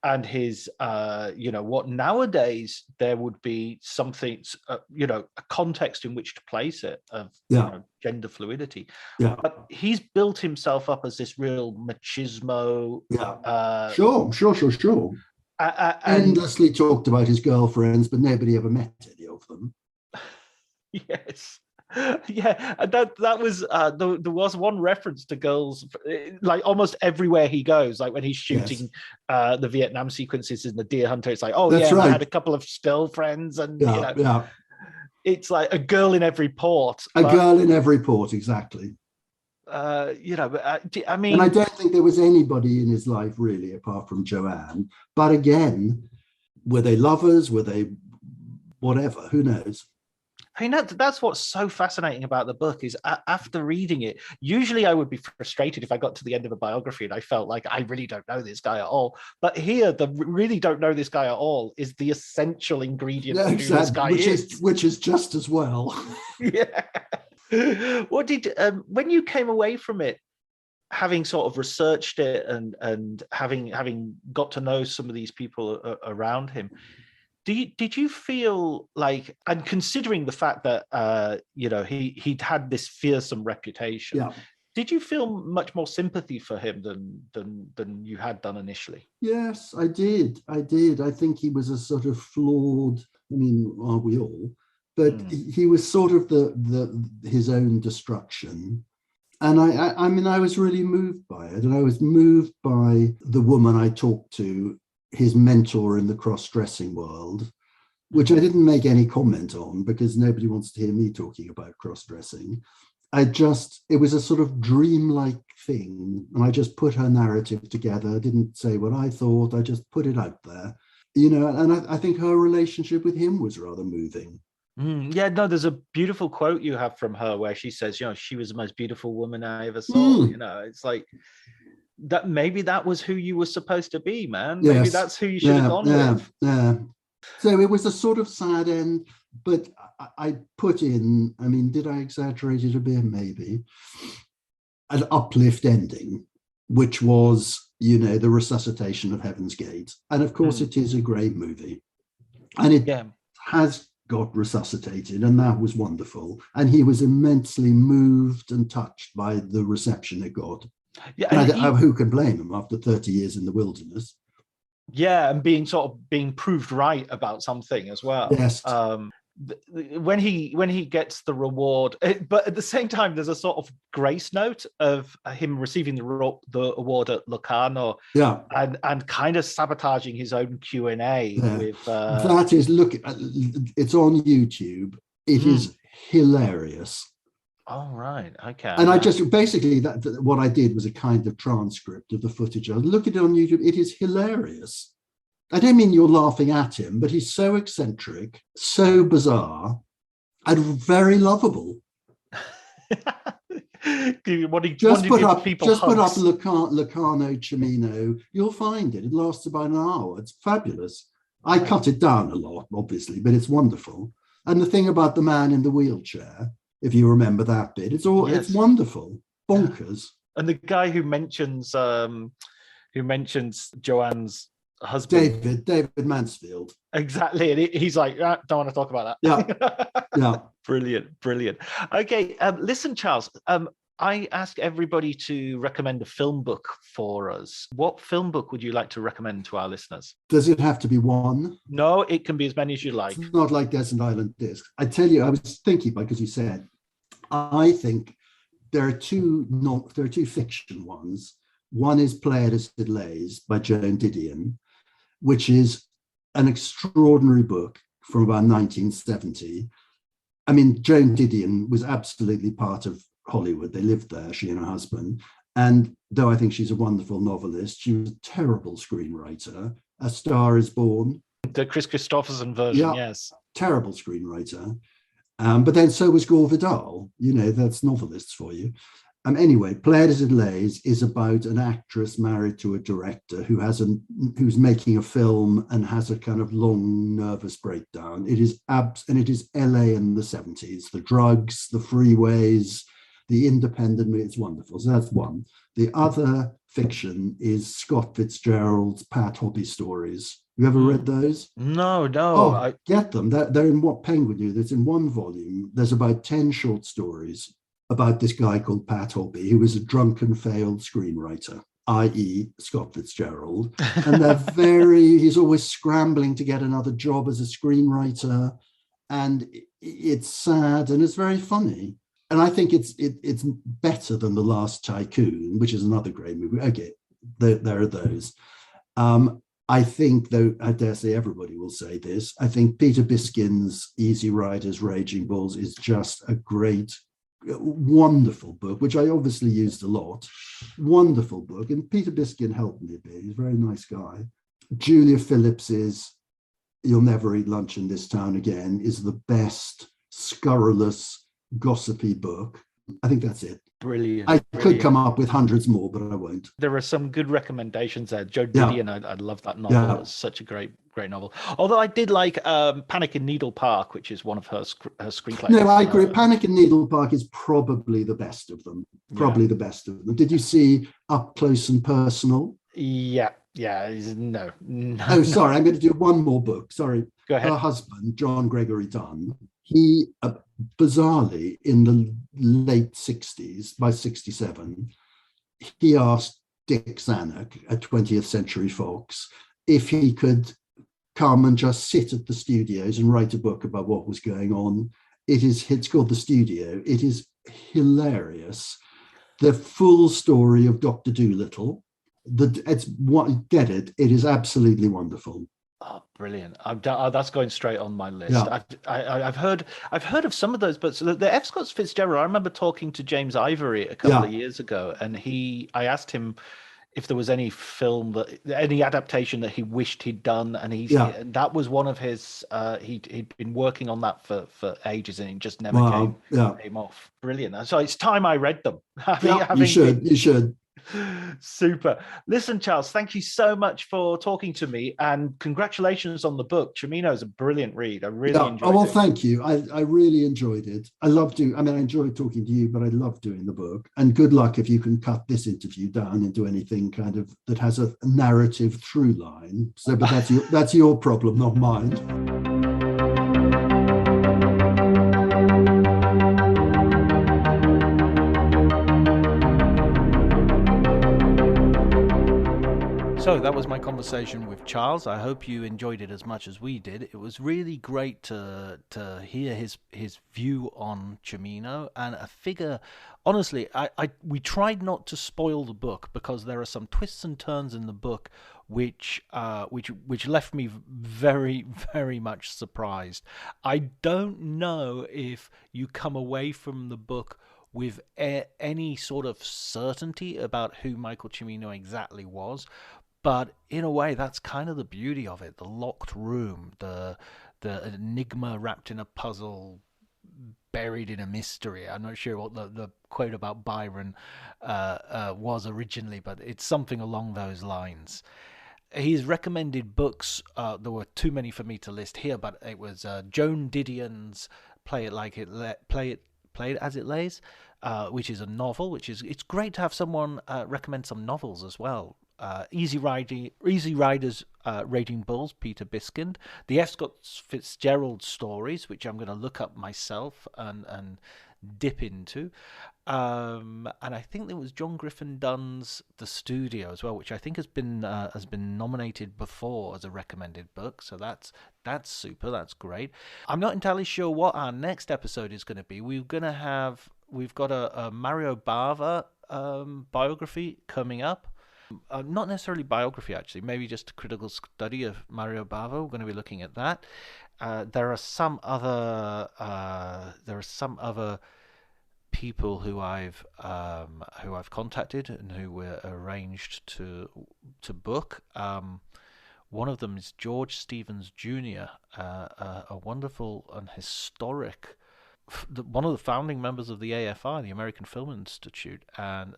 and his what nowadays there would be something, a context in which to place it of gender fluidity, but he's built himself up as this real machismo. Sure. Endlessly talked about his girlfriends, but nobody ever met any of them. Yes. Yeah, that was there was one reference to girls, like almost everywhere he goes, like when he's shooting the Vietnam sequences in The Deer Hunter, it's like, right. I had a couple of girlfriends, and it's like a girl in every port. Girl in every port, exactly. I mean, and I don't think there was anybody in his life really apart from Joanne, but again, were they lovers, were they whatever, who knows? I mean, that's what's so fascinating about the book is after reading it, usually I would be frustrated if I got to the end of a biography and I felt like I really don't know this guy at all. But here, the really don't know this guy at all is the essential ingredient of who this guy is. Which is just as well. Yeah. What did, when you came away from it, having sort of researched it and having got to know some of these people around him, did you feel like, and considering the fact that he'd had this fearsome reputation, did you feel much more sympathy for him than you had done initially? Yes, I did. I think he was a sort of flawed. I mean, are we all? But he was sort of his own destruction. And I was really moved by it, and I was moved by the woman I talked to, his mentor in the cross-dressing world, which I didn't make any comment on because nobody wants to hear me talking about cross-dressing. It was a sort of dreamlike thing. And I just put her narrative together, didn't say what I thought, I just put it out there, and I think her relationship with him was rather moving. There's a beautiful quote you have from her where she says, she was the most beautiful woman I ever saw. It's like, that maybe that was who you were supposed to be, man. Yes. Maybe that's who you should have gone with. Yeah. So it was a sort of sad end, but I put in, I mean, did I exaggerate it a bit? Maybe. An uplift ending, which was, the resuscitation of Heaven's Gate. And of course, it is a great movie. And it has got resuscitated, and that was wonderful. And he was immensely moved and touched by the reception it got. Yeah, and who can blame him after 30 years in the wilderness? Yeah, and being proved right about something as well. Yes. When he gets the reward, but at the same time, there's a sort of grace note of him receiving the award at Locarno, and kind of sabotaging his own Q&A with. That is, look, it's on YouTube. It is hilarious. Oh, right. Okay. And I just basically what I did was a kind of transcript of the footage. I look at it on YouTube. It is hilarious. I don't mean you're laughing at him, but he's so eccentric, so bizarre, and very lovable. Just put up Locarno Cimino. You'll find it. It lasts about an hour. It's fabulous. I cut it down a lot, obviously, but it's wonderful. And the thing about the man in the wheelchair, if you remember that bit, it's wonderful, bonkers. And the guy who mentions Joanne's husband, David Mansfield, exactly, and he's like, don't want to talk about that. Yeah. Brilliant. Okay, listen, Charles. I ask everybody to recommend a film book for us. What film book would you like to recommend to our listeners? Does it have to be one? No, it can be as many as you like. It's not like Desert Island Disc. I tell you, I was thinking, because you said, I think there are two fiction ones. One is Play It As It Lays by Joan Didion, which is an extraordinary book from about 1970. I mean, Joan Didion was absolutely part of Hollywood. They lived there, she and her husband. And though I think she's a wonderful novelist, she was a terrible screenwriter. A Star Is Born. The Chris Christopherson version, yes. Terrible screenwriter. But then so was Gore Vidal. You know, that's novelists for you. Anyway, Play It As It Lays is about an actress married to a director who's making a film and has a kind of long nervous breakdown. It is it is LA in the 70s. The drugs, the freeways, the independent. It's wonderful. So that's one. The other fiction is Scott Fitzgerald's Pat Hobby stories. You ever read those? No. Oh, get them. They're in What Penguin Do. That's in one volume. There's about 10 short stories about this guy called Pat Hobby, who was a drunken failed screenwriter, i.e. Scott Fitzgerald. And he's always scrambling to get another job as a screenwriter. And it's sad and it's very funny. And I think it's better than The Last Tycoon, which is another great movie. Okay, there are those. I think, though, I dare say everybody will say this, I think Peter Biskin's Easy Riders, Raging Bulls is just a great, wonderful book, which I obviously used a lot. Wonderful book. And Peter Biskin helped me a bit. He's a very nice guy. Julia Phillips's You'll Never Eat Lunch in This Town Again is the best scurrilous, gossipy book. I think that's it. Brilliant. I could come up with hundreds more, but I won't. There are some good recommendations there. Joe Didion, I love that novel. Yeah. It's such a great novel. Although I did like Panic in Needle Park, which is one of her screenplays. No, I agree. Panic in Needle Park is probably the best of them. The best of them. Did you see Up Close and Personal? Yeah. No. Oh, sorry. I'm going to do one more book. Sorry. Go ahead. Her husband, John Gregory Dunn, he bizarrely in the late 60s, by 67, he asked Dick Zanuck at 20th Century Fox if he could come and just sit at the studios and write a book about what was going on. It's called The Studio. It is hilarious. The full story of Dr. Dolittle. It is absolutely wonderful. Oh, brilliant! That's going straight on my list. Yeah. I've heard of some of those, but the F. Scott Fitzgerald. I remember talking to James Ivory a couple of years ago, and I asked him if there was any any adaptation that he wished he'd done, and that was one of his. He'd been working on that for ages, and it just never came off. Brilliant! So it's time I read them. You should. Super. Listen, Charles, thank you so much for talking to me, and congratulations on the book. Cimino is a brilliant read. I really enjoyed it. Thank you. I really enjoyed it. I enjoyed talking to you, but I love doing the book. And good luck if you can cut this interview down into anything kind of that has a narrative through line. So, but that's your problem, not mine. So that was my conversation with Charles. I hope you enjoyed it as much as we did. It was really great to hear his view on Cimino, and a figure. Honestly, we tried not to spoil the book because there are some twists and turns in the book which left me very, very much surprised. I don't know if you come away from the book with any sort of certainty about who Michael Cimino exactly was. But in a way, that's kind of the beauty of it. The locked room, the enigma wrapped in a puzzle, buried in a mystery. I'm not sure what the quote about Byron was originally, but it's something along those lines. He's recommended books. There were too many for me to list here, but it was Joan Didion's Play It As It Lays, which is a novel. It's great to have someone recommend some novels as well. Easy Riders, Raging Bulls, Peter Biskind. The F. Scott Fitzgerald stories, which I'm going to look up myself and dip into. And I think there was John Griffin Dunn's The Studio as well, which I think has been nominated before as a recommended book. So that's super. That's great. I'm not entirely sure what our next episode is going to be. We've got a Mario Bava biography coming up. Not necessarily biography, actually. Maybe just a critical study of Mario Bava. We're going to be looking at that. There are some other people who I've contacted and who were arranged to book. One of them is George Stevens Jr., a wonderful and historic, one of the founding members of the AFI, the American Film Institute, and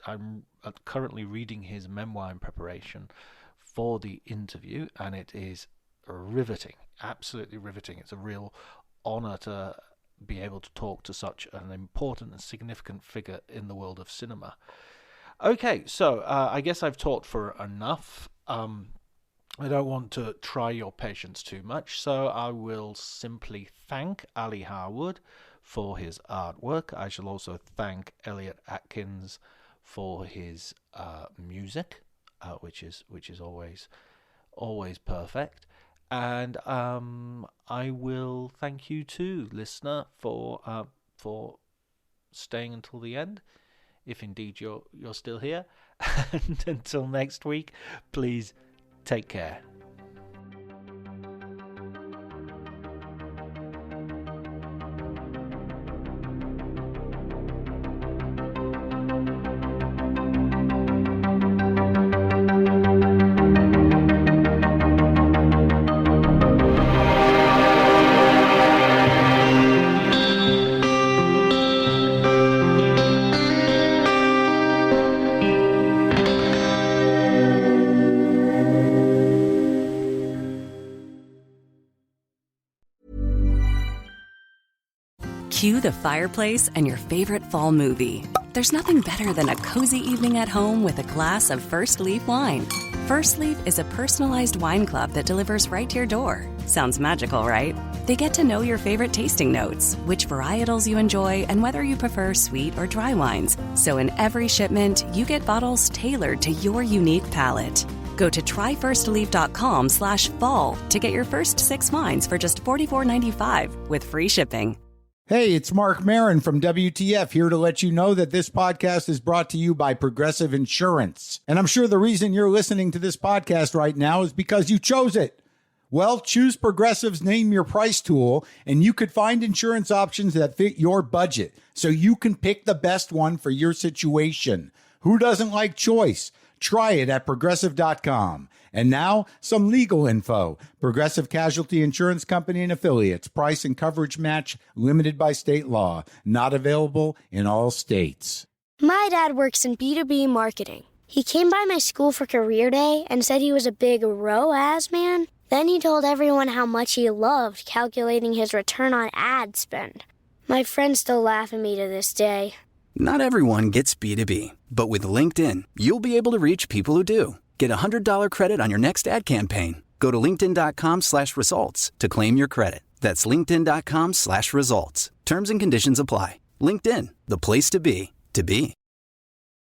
I'm currently reading his memoir in preparation for the interview, and it is riveting, absolutely riveting. It's a real honor to be able to talk to such an important and significant figure in the world of cinema. Okay, so I guess I've talked for enough. I don't want to try your patience too much, so I will simply thank Ali Harwood for his artwork. I shall also thank Elliot Atkins for his music, which is always perfect. And I will thank you too, listener, for staying until the end, if indeed you're still here. And until next week, please take care. Cue the fireplace and your favorite fall movie. There's nothing better than a cozy evening at home with a glass of First Leaf wine. First Leaf is a personalized wine club that delivers right to your door. Sounds magical, right? They get to know your favorite tasting notes, which varietals you enjoy, and whether you prefer sweet or dry wines. So in every shipment, you get bottles tailored to your unique palate. Go to tryfirstleaf.com/fall to get your first 6 wines for just $44.95 with free shipping. Hey, it's Mark Maron from WTF here to let you know that this podcast is brought to you by Progressive Insurance. And I'm sure the reason you're listening to this podcast right now is because you chose it. Well, choose Progressive's Name Your Price tool, and you could find insurance options that fit your budget, so you can pick the best one for your situation. Who doesn't like choice? Try it at Progressive.com. And now, some legal info. Progressive Casualty Insurance Company and Affiliates. Price and coverage match limited by state law. Not available in all states. My dad works in B2B marketing. He came by my school for career day and said he was a big ROAS man. Then he told everyone how much he loved calculating his return on ad spend. My friends still laugh at me to this day. Not everyone gets B2B, but with LinkedIn, you'll be able to reach people who do. Get a $100 credit on your next ad campaign. Go to linkedin.com/results to claim your credit. That's linkedin.com/results. Terms and conditions apply. LinkedIn, the place to be, to be.